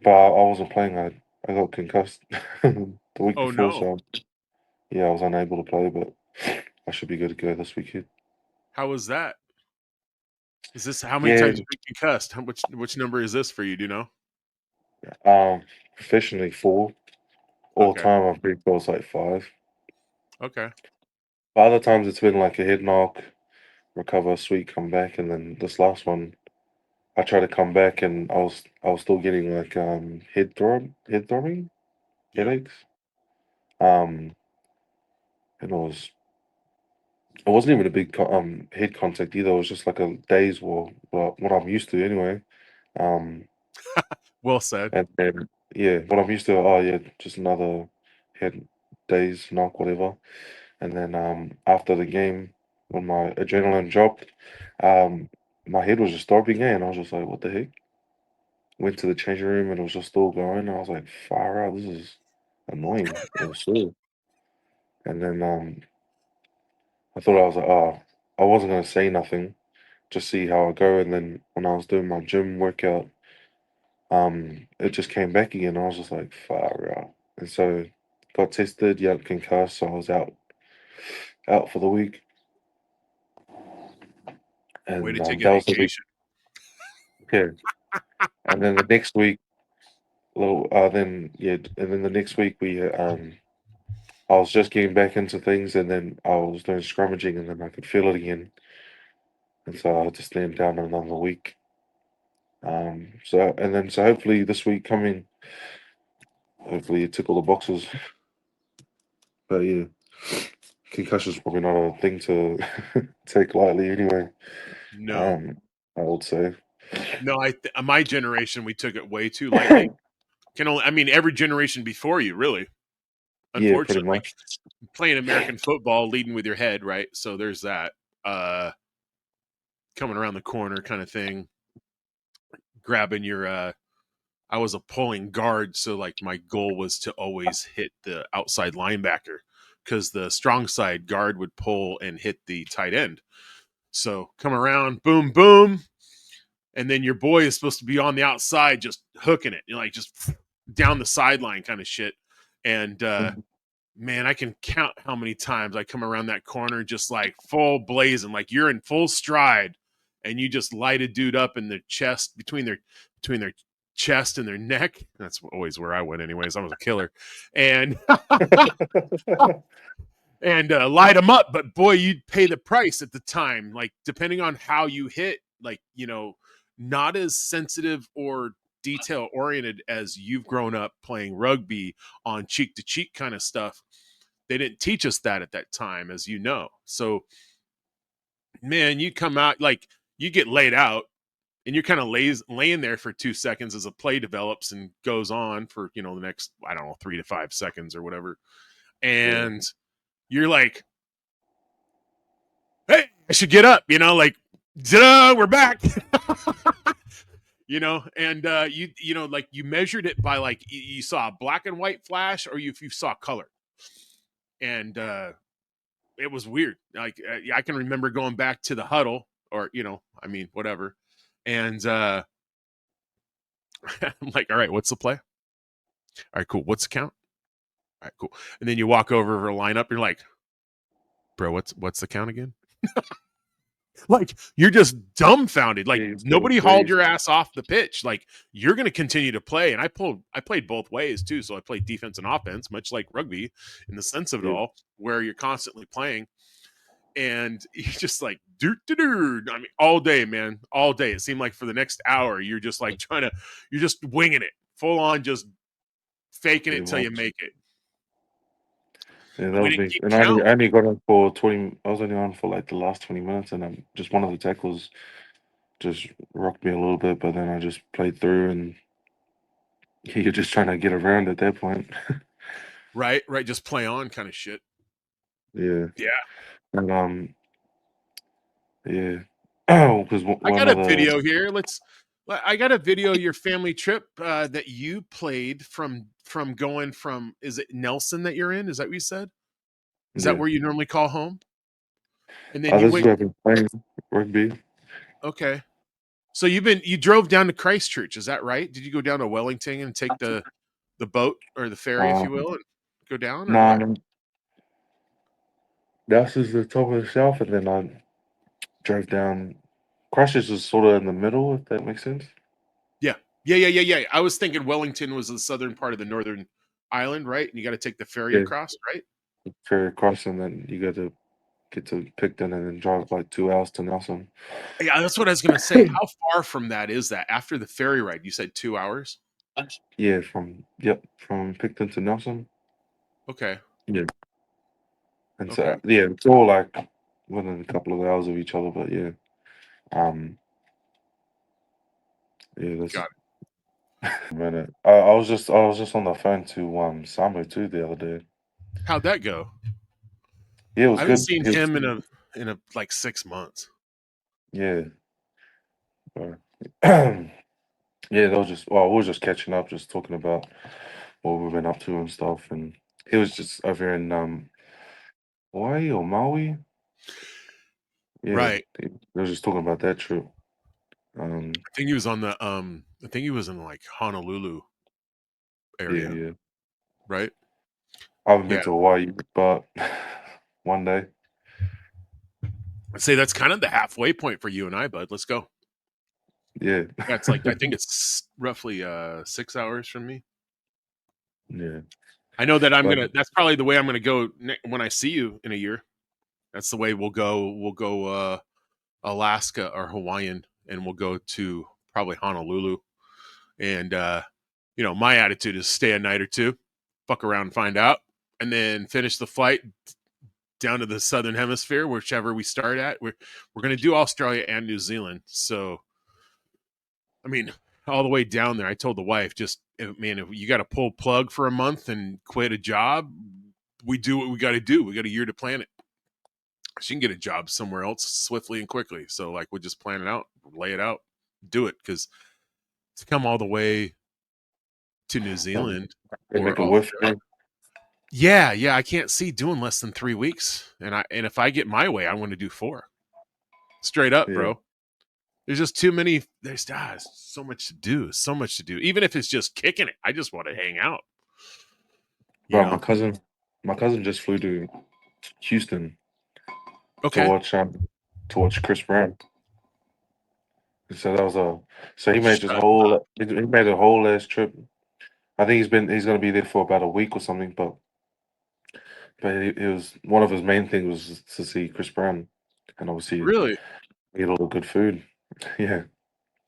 Speaker 2: but I wasn't playing. I got concussed the week
Speaker 1: Oh
Speaker 2: before,
Speaker 1: no,
Speaker 2: so yeah, I was unable to play. But I should be good to go this weekend.
Speaker 1: how was that? Is this how many
Speaker 2: Yeah.
Speaker 1: times have you been concussed? Which number is this for you? Do you know?
Speaker 2: Professionally 4. All
Speaker 1: Okay,
Speaker 2: time, I think it was like 5.
Speaker 1: okay,
Speaker 2: But other times it's been like a head knock, recover, sweet, come back, and then this last one, I tried to come back and I was still getting like head throbbing,
Speaker 1: yep,
Speaker 2: headaches. Um, and it wasn't even a big head contact either. It was just like a day's well, what I'm used to anyway. Um,
Speaker 1: well said.
Speaker 2: and then yeah, what I'm used to. Oh yeah, just another head days knock, whatever. And then after the game, when my adrenaline dropped, um, my head was just throbbing, and I was just like, "What the heck?" Went to the changing room, and it was just still going. And I was like, "Far out, this is annoying." It was sore. And then I thought I was like, "Oh, I wasn't gonna say nothing, just see how I go." And then when I was doing my gym workout, it just came back again. I was just like, far out. And so got tested, yep, concussed, so I was out for the week.
Speaker 1: Way
Speaker 2: And
Speaker 1: to take a
Speaker 2: that was the week.
Speaker 1: vacation.
Speaker 2: Yeah. And then the next week, and then the next week I was just getting back into things, and then I was doing scrummaging, and then I could feel it again, and so I had to stand down another week. So hopefully this week coming, hopefully it tick all the boxes. But yeah, concussion's probably not a thing to take lightly anyway.
Speaker 1: No,
Speaker 2: Um, I would say.
Speaker 1: no. My generation, we took it way too lightly. I mean, every generation before you, really.
Speaker 2: Yeah, pretty
Speaker 1: Unfortunately,
Speaker 2: much.
Speaker 1: playing American football, leading with your head, right? So there's that. Coming around the corner kind of thing, grabbing your I was a pulling guard, so like my goal was to always hit the outside linebacker because the strong side guard would pull and hit the tight end. So come around, boom, boom, and then your boy is supposed to be on the outside just hooking it, like just down the sideline kind of shit. And
Speaker 2: Mhm.
Speaker 1: man, I can count how many times I come around that corner just like full blazing, like you're in full stride, and you just light a dude up in the chest between their chest and their neck. That's always where I went, anyways. I was a killer, and light them up. But boy, you'd pay the price at the time, like depending on how you hit, like not as sensitive or detail oriented as you've grown up playing rugby on cheek to cheek kind of stuff. They didn't teach us that at that time, as you know. So, man, you come out like you get laid out and you're kind of laying there for 2 seconds as a play develops and goes on for, the next, I don't know, 3 to 5 seconds or whatever.
Speaker 2: Yeah.
Speaker 1: And you're like, hey, I should get up, like, we're back. And like you measured it by like you saw a black and white flash or if you saw color. And it was weird. Like I can remember going back to the huddle or, I mean, whatever. And I'm like, all right, what's the play? All right, cool. What's the count? All right, cool. And then you walk over a lineup. You're like, bro, what's the count again? Like you're just dumbfounded. Like
Speaker 2: It's getting
Speaker 1: nobody hauled
Speaker 2: crazy.
Speaker 1: your ass off the pitch. Like you're going to continue to play. And I played both ways too. So I played defense and offense, much like rugby in the sense of it
Speaker 2: Yeah.
Speaker 1: all, where you're constantly playing. And you just like I mean, all day, man, all day. It seemed like for the next hour, you're just like you're just winging it, full on, just faking
Speaker 2: Pretty
Speaker 1: it till you
Speaker 2: much.
Speaker 1: make it.
Speaker 2: Yeah, that
Speaker 1: And we
Speaker 2: was
Speaker 1: didn't
Speaker 2: me.
Speaker 1: keep
Speaker 2: And
Speaker 1: count.
Speaker 2: I only got on for 20. I was only on for like the last 20 minutes, and just one of the tackles just rocked me a little bit, but then I just played through, and you're just trying to get around at that point.
Speaker 1: Right, right. Just play on kind of shit.
Speaker 2: Yeah.
Speaker 1: Yeah.
Speaker 2: And yeah. Oh, because
Speaker 1: I
Speaker 2: one
Speaker 1: got
Speaker 2: of
Speaker 1: a
Speaker 2: the
Speaker 1: video here. I got a video of your family trip that you played from going from, is it Nelson that you're in? Is that what you said? Is that
Speaker 2: yeah.
Speaker 1: where you normally call home? And then you
Speaker 2: This is
Speaker 1: went,
Speaker 2: where I've been playing rugby.
Speaker 1: okay. So you drove down to Christchurch, is that right? Did you go down to Wellington and take the boat or the ferry, if you
Speaker 2: Um,
Speaker 1: will, and go down or
Speaker 2: no,
Speaker 1: what?
Speaker 2: no, that's just the top of the shelf, and then I drove down. Crushes is sort of in the middle, if that makes sense.
Speaker 1: Yeah. Yeah. I was thinking Wellington was the southern part of the northern island, right? And you got to take the ferry
Speaker 2: Yeah,
Speaker 1: across, right?
Speaker 2: ferry across, and then you got to get to Picton, and then drive like 2 hours to Nelson.
Speaker 1: Yeah, that's what I was gonna say. How far from that is that after the ferry ride? You said 2 hours.
Speaker 2: Yeah, from Picton to Nelson.
Speaker 1: Okay.
Speaker 2: Yeah, and so
Speaker 1: Okay.
Speaker 2: yeah, it's all like within a couple of hours of each other. But yeah, um, yeah, that's
Speaker 1: Got it.
Speaker 2: a minute. I was just on the phone to Samu too the other day.
Speaker 1: How'd that go?
Speaker 2: Yeah, it
Speaker 1: I
Speaker 2: was
Speaker 1: haven't
Speaker 2: good.
Speaker 1: seen him in a like 6 months.
Speaker 2: Yeah. uh, yeah, that was just we were just catching up, just talking about what we've been up to and stuff, and he was just over in Hawaii or Maui. Yeah,
Speaker 1: Right.
Speaker 2: he was just talking about that trip. Um,
Speaker 1: I think he was on the I think he was in like Honolulu area,
Speaker 2: Yeah.
Speaker 1: right?
Speaker 2: I haven't
Speaker 1: Yeah.
Speaker 2: been to Hawaii, but one day.
Speaker 1: I'd say that's kind of the halfway point for you and I, bud. Let's go.
Speaker 2: Yeah.
Speaker 1: That's like I think it's roughly 6 hours from me.
Speaker 2: Yeah.
Speaker 1: I know that
Speaker 2: But
Speaker 1: that's probably the way I'm gonna go when I see you in a year. That's the way we'll go. We'll go Alaska or Hawaiian, and we'll go to probably Honolulu. And my attitude is stay a night or two, fuck around and find out, and then finish the flight down to the southern hemisphere, whichever we start at. We're gonna do Australia and New Zealand. So I mean, all the way down there, I told the wife, just man, if you got to pull plug for a month and quit a job, we do what we got to do. We got a year to plan it. She can get a job somewhere else swiftly and quickly. So like, we'll just plan it out, lay it out, do it. Because to come all the way to New Zealand
Speaker 2: they make
Speaker 1: or
Speaker 2: it worth
Speaker 1: Australia,
Speaker 2: it.
Speaker 1: yeah, I can't see doing less than 3 weeks. And if I get my way, I want to do 4. Straight up,
Speaker 2: Yeah.
Speaker 1: bro. There's just too many. There's so much to do. So much to do. Even if it's just kicking it, I just want to hang out.
Speaker 2: Bro, my cousin just flew to Houston to
Speaker 1: Okay.
Speaker 2: watch Chris Brown. So that was so he made
Speaker 1: Shut up.
Speaker 2: he made a whole ass trip. I think he's gonna be there for about a week or something, but it was one of his main things was to see Chris Brown and obviously
Speaker 1: Really?
Speaker 2: eat all the good food. Yeah,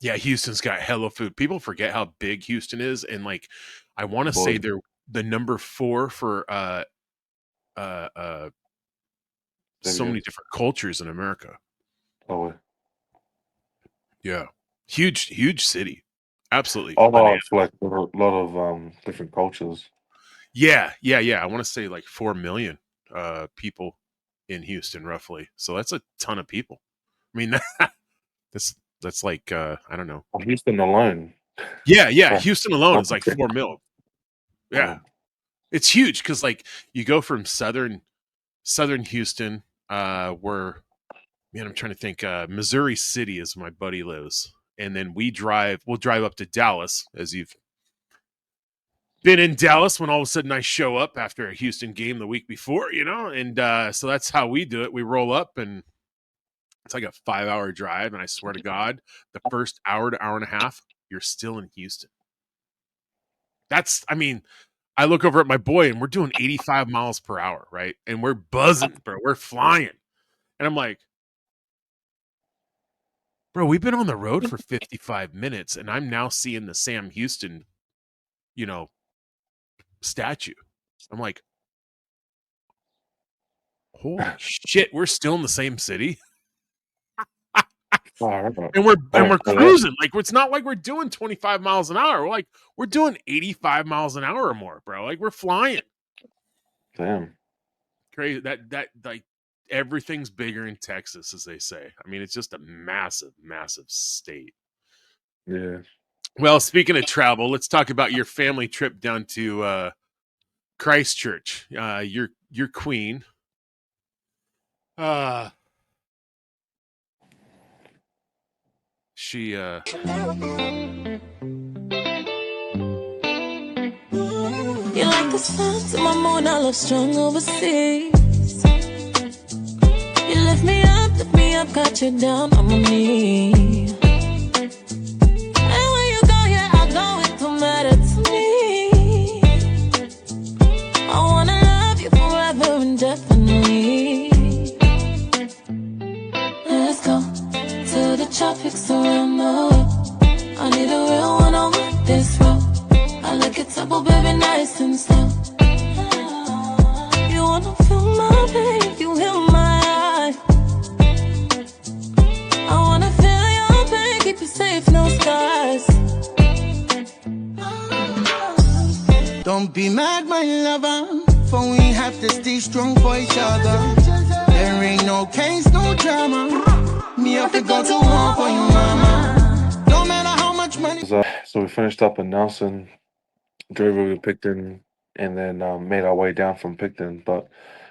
Speaker 1: Yeah, Houston's got hella food. People forget how big Houston is, and like, I want to say
Speaker 2: boy.
Speaker 1: they're the number 4 for uh uh
Speaker 2: There we
Speaker 1: so
Speaker 2: go.
Speaker 1: many different cultures in America.
Speaker 2: Oh,
Speaker 1: Yeah, huge city, absolutely
Speaker 2: oh,
Speaker 1: bananas.
Speaker 2: it's like a lot of different cultures.
Speaker 1: Yeah. I want to say like 4 million people in Houston, roughly. So that's a ton of people. I mean, that's like I don't know.
Speaker 2: Houston alone.
Speaker 1: Yeah.
Speaker 2: Right.
Speaker 1: Houston alone is like 4 mil. Yeah,
Speaker 2: Oh,
Speaker 1: it's huge because like you go from southern Houston, where man, I'm trying to think. Missouri City is where my buddy lives, and then we'll drive up to Dallas, as you've been in Dallas. When all of a sudden I show up after a Houston game the week before, and so that's how we do it. We roll up, and it's like a 5-hour drive, and I swear to God, the first hour to hour and a half, you're still in Houston. I mean, I look over at my boy and we're doing 85 miles per hour, right? And we're buzzing, bro. We're flying. And I'm like, bro, we've been on the road for 55 minutes and I'm now seeing the Sam Houston, you know, statue. I'm like, holy shit, we're still in the same city. And we're cruising. Like, it's not like we're doing 25 miles an hour. We're doing 85 miles an hour or more, bro. Like, we're flying.
Speaker 2: damn.
Speaker 1: Crazy. That like everything's bigger in Texas, as they say. I mean, it's just a massive state.
Speaker 2: Yeah.
Speaker 1: Well, speaking of travel, let's talk about your family trip down to Christchurch. Your queen. She
Speaker 3: You like the sun to my moon, I love strong overseas. You lift me up, got you down on my knee. And when you go, yeah, I go, it don't matter to me. I wanna love you forever indefinitely. Let's go to the tropics around the world. I need a real one on this road. I like it simple, baby, nice and slow. You wanna feel my pain, you heal my eye. I wanna feel your pain, keep you safe, no scars.
Speaker 5: Don't be mad, my lover, for we have to stay strong for each other. There ain't no case, no drama. Me have to go to war for you, mama. No matter how much money.
Speaker 2: So we finished up in Nelson, drove over to Picton, and then made our way down from Picton. But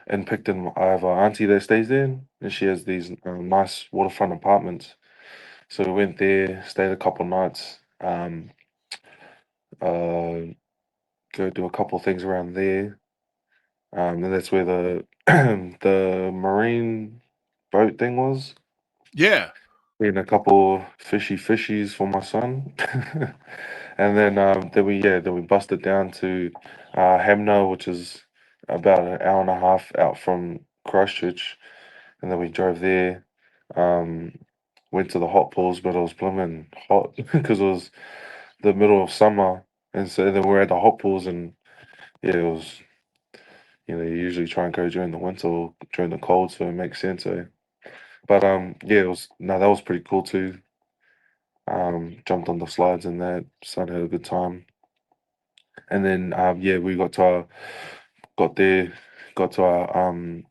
Speaker 2: in Picton, I have an auntie that stays there, and she has these nice waterfront apartments. So we went there, stayed a couple nights, Um, go do a couple of things around there. And that's where the the marine boat thing was.
Speaker 1: Yeah.
Speaker 2: Eating a couple fishies for my son. And then we busted down to Hamno, which is about an hour and a half out from Christchurch, and then we drove there. Um, went to the hot pools, but it was blooming hot because it was the middle of summer, and so then we're at the hot pools, and yeah, it was. You usually try and go during the winter or during the cold, so it makes sense. But yeah, it was no, that was pretty cool too. Jumped on the slides and that, son had a good time. And then yeah, we got there, got to our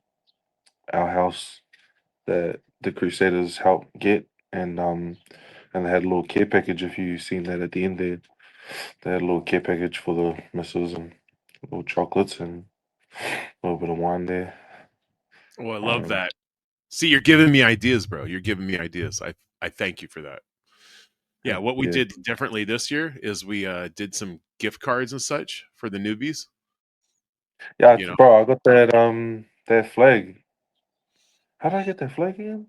Speaker 2: house that the Crusaders helped get, and they had a little care package. If you seen that at the end there, they had a little care package for the missus and little chocolates and a little bit of wine there.
Speaker 1: Oh, I love
Speaker 2: Um,
Speaker 1: that. See, you're giving me ideas, bro. You're giving me ideas. I thank you for that. Yeah, what we
Speaker 2: yeah,
Speaker 1: did differently this year is we did some gift cards and such for the newbies.
Speaker 2: yeah,
Speaker 1: You know,
Speaker 2: bro, I got that flag. How did I get that flag again?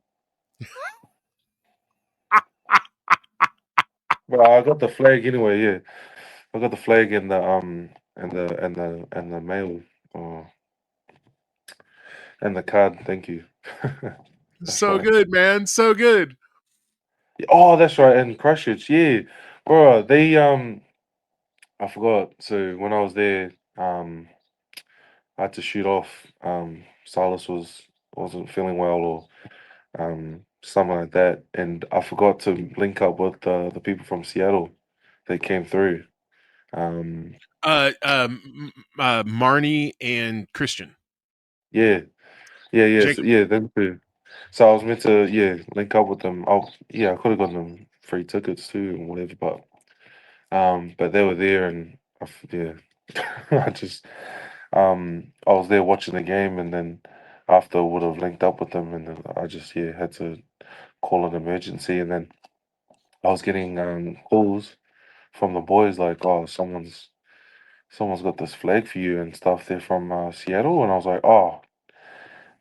Speaker 2: Bro, I got the flag anyway. Yeah, I got the flag in the and the mail. Uh, and the card, thank you. That's
Speaker 1: so
Speaker 2: right.
Speaker 1: good, man, so good.
Speaker 2: Oh, that's right. And Christchurch, yeah, bro. I forgot. So when I was there, I had to shoot off. Silas wasn't feeling well, or something like that, and I forgot to link up with the people from Seattle. They came through. Um,
Speaker 1: Marnie and Christian,
Speaker 2: yeah, yeah,
Speaker 1: Jacob.
Speaker 2: yeah, them too. So I was meant to, link up with them. I could have gotten them free tickets too and whatever, but they were there, and yeah, I just, I was there watching the game, and then after would have linked up with them, and then I just, had to call an emergency, and then I was getting calls from the boys like, oh, someone's got this flag for you and stuff. They're from Seattle, and I was like, oh,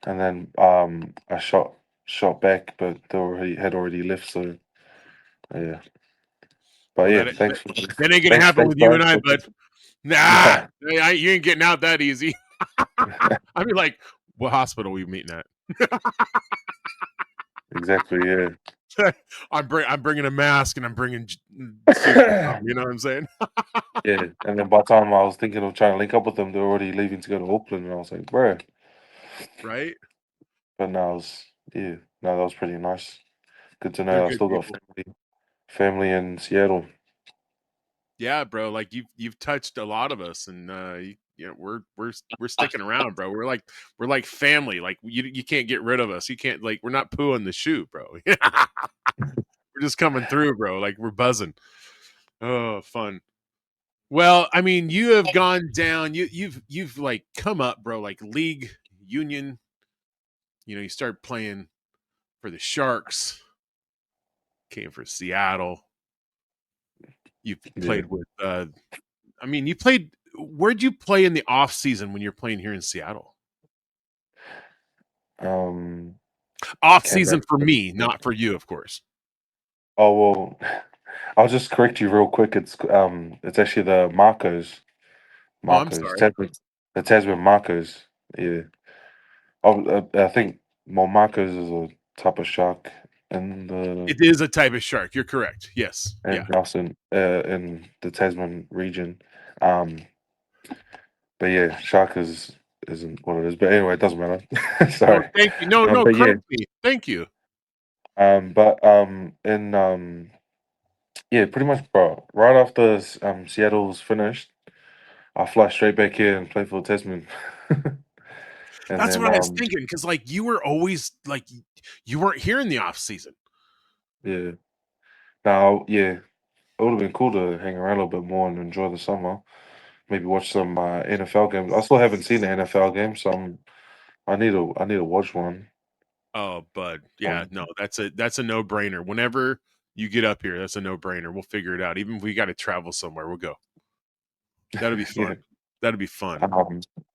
Speaker 2: and then I shot back, but they already left. So yeah, but
Speaker 1: Well,
Speaker 2: yeah,
Speaker 1: that ain't gonna happen
Speaker 2: thanks
Speaker 1: with you and
Speaker 2: guys.
Speaker 1: I, bud. Nah,
Speaker 2: Nah,
Speaker 1: you ain't getting out that easy. I mean, like, what hospital we meeting at?
Speaker 2: exactly, yeah.
Speaker 1: I'm bringing a mask and I'm bringing soup. You know what I'm saying?
Speaker 2: Yeah, and then by the time I was thinking of trying to link up with them, they're already leaving to go to Auckland, and I was like, bro.
Speaker 1: Right?
Speaker 2: But no, no, that was pretty nice. Good to
Speaker 1: They're
Speaker 2: know I
Speaker 1: good
Speaker 2: still got
Speaker 1: people.
Speaker 2: family in Seattle.
Speaker 1: Yeah, bro. Like you've touched a lot of us, and we're sticking around, bro. We're like family. Like you can't get rid of us. You can't like we're not pooing the shoe, bro. We're just coming through, bro. Like we're buzzing. Oh, fun. Well, I mean, you have gone down. You've like come up, bro. Like league, union. You know, you started playing for the Sharks. Came for Seattle. You
Speaker 2: Yeah.
Speaker 1: played with. I mean, you played. Where'd you play in the off season when you're playing here in Seattle?
Speaker 2: Um,
Speaker 1: Off
Speaker 2: Can't
Speaker 1: season for
Speaker 2: remember.
Speaker 1: me, not for you, of course.
Speaker 2: Oh well, I'll just correct you real quick. It's actually the Marcos.
Speaker 1: Oh, I'm
Speaker 2: Marcos.
Speaker 1: sorry.
Speaker 2: The Tasman Marcos. Yeah. I think Marcos is a type of shark in the
Speaker 1: It is a type of shark. You're correct. Yes.
Speaker 2: in
Speaker 1: Yeah.
Speaker 2: Nelson, in the Tasman region. Um, but yeah, shark isn't what it is. But anyway, it doesn't matter.
Speaker 1: No,
Speaker 2: Sorry.
Speaker 1: thank you. No, no,
Speaker 2: But yeah.
Speaker 1: correct me. Thank you.
Speaker 2: But in yeah, pretty much, bro. Right after Seattle's finished, I fly straight back here and play for Tasman. And
Speaker 1: That's
Speaker 2: then
Speaker 1: what I was thinking because, like, you were always like, you weren't here in the off season.
Speaker 2: yeah. Now, yeah, it would have been cool to hang around a little bit more and enjoy the summer. Maybe watch some NFL games. I still haven't seen the NFL game, so I need to watch one.
Speaker 1: Oh, bud. Yeah,
Speaker 2: Um,
Speaker 1: no, that's a no brainer. Whenever You get up here. That's a no-brainer. We'll figure it out. Even if we got to travel somewhere, we'll go. That'll be fun.
Speaker 2: Yeah.
Speaker 1: That'll be fun.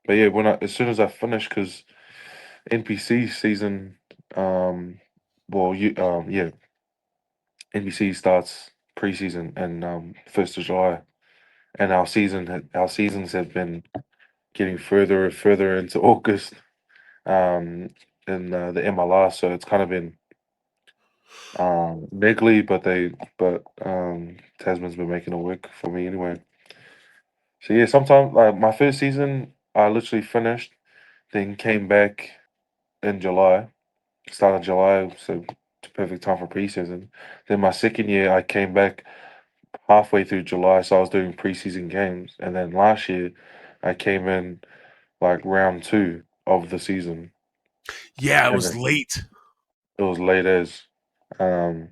Speaker 2: But yeah, as soon as I finish, because NPC season, NBC starts preseason and 1st of July, and our seasons have been getting further and further into August, in the MLR. So it's kind of been niggly, but Tasman's been making it work for me anyway. So yeah, sometimes like my first season, I literally finished, then came back in July, start of July, so it's perfect time for preseason. Then my second year, I came back halfway through July, so I was doing preseason games. And then last year, I came in like round 2 of the season,
Speaker 1: Yeah, it
Speaker 2: and
Speaker 1: was
Speaker 2: then
Speaker 1: late.
Speaker 2: it was late as. Um,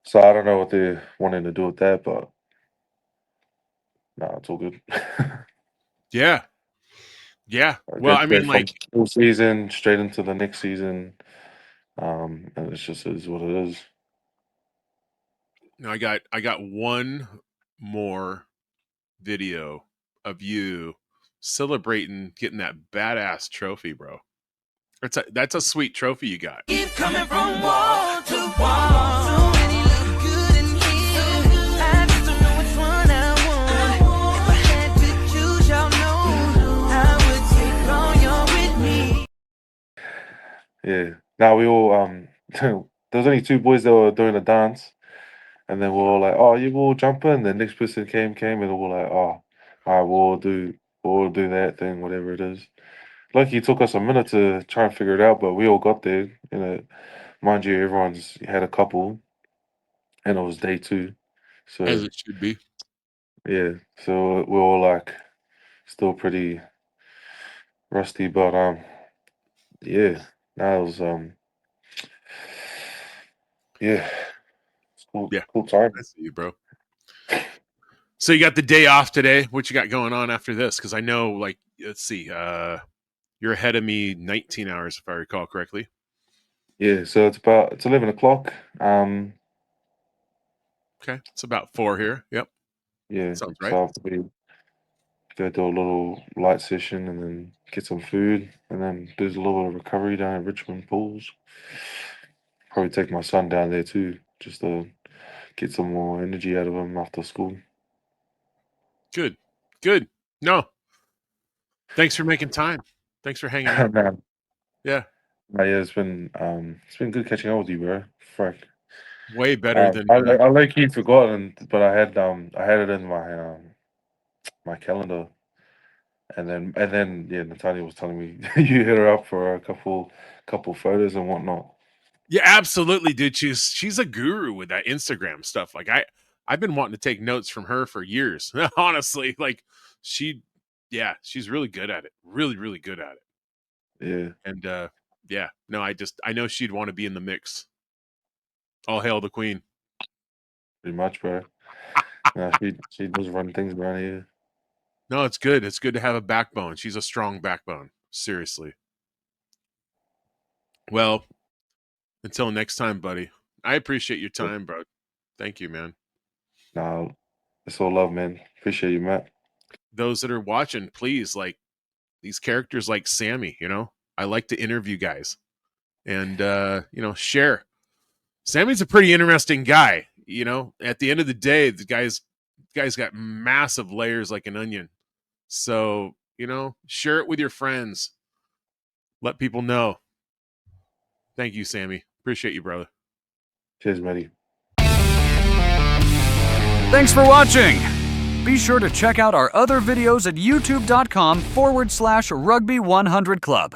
Speaker 2: so I don't know what they're wanting to do with that, but no, it's all good.
Speaker 1: Yeah. Yeah.
Speaker 2: I
Speaker 1: Well, I mean,
Speaker 2: get from
Speaker 1: like,
Speaker 2: full season straight into the next season, and it's just is what it is.
Speaker 1: I got one more video of you celebrating getting that badass trophy, bro. That's a sweet trophy you got.
Speaker 3: Keep coming from wall to wall. So many look good in here. I just don't know which one I want. If I had to choose, y'all know I would take all y'all with me.
Speaker 2: Yeah. Now we all there was only 2 boys that were doing a dance, and then we're all like, "Oh, you all jump in." The next person came, and we're like, "Oh, all right, we'll do that thing, whatever it is." Lucky it took us a minute to try and figure it out, but we all got there. You know, mind you, everyone's had a couple, and it was day 2,
Speaker 1: As
Speaker 2: so
Speaker 1: it should be.
Speaker 2: yeah. So we're all like still pretty rusty, but yeah. That was yeah, it's
Speaker 1: Yeah.
Speaker 2: cool time.
Speaker 1: I see you, bro. So you got the day off today. What you got going on after this? Because I know, like, let's see, you're ahead of me 19 hours, if I recall correctly.
Speaker 2: Yeah, so it's 11 o'clock.
Speaker 1: Okay, it's about 4 here. Yep,
Speaker 2: Yeah,
Speaker 1: sounds right.
Speaker 2: so I'll probably go do a little light session and then get some food and then do a little bit of recovery down at Richmond Pools. Probably take my son down there too, just to get some more energy out of him after school.
Speaker 1: Good, good. No, thanks for making time. Thanks for hanging out.
Speaker 2: Man,
Speaker 1: Yeah,
Speaker 2: yeah, it's been good catching up with you, bro. Frack.
Speaker 1: way better than.
Speaker 2: I low key forgotten, but I had it in my calendar. And then yeah, Natalia was telling me you hit her up for a couple photos and whatnot.
Speaker 1: Yeah, absolutely, dude. She's a guru with that Instagram stuff. Like I've been wanting to take notes from her for years. Honestly, like yeah, she's really good at it. Really, really good at it.
Speaker 2: Yeah,
Speaker 1: And yeah, no, I know she'd want to be in the mix. All hail the queen.
Speaker 2: pretty much, bro. No, she does run things around here.
Speaker 1: No, it's good. It's good to have a backbone. She's a strong backbone. Seriously. Well, until next time, buddy. I appreciate your time, bro. Thank you, man.
Speaker 2: No, it's all love, man. Appreciate you, Matt.
Speaker 1: Those that are watching, please, like these characters like Sammy, I like to interview guys and share. Sammy's a pretty interesting guy, At the end of the day, the guy's got massive layers like an onion. So, share it with your friends. Let people know. Thank you, Sammy. Appreciate you, brother.
Speaker 2: Cheers, Matty.
Speaker 6: Thanks for watching. Be sure to check out our other videos at youtube.com/rugby100club.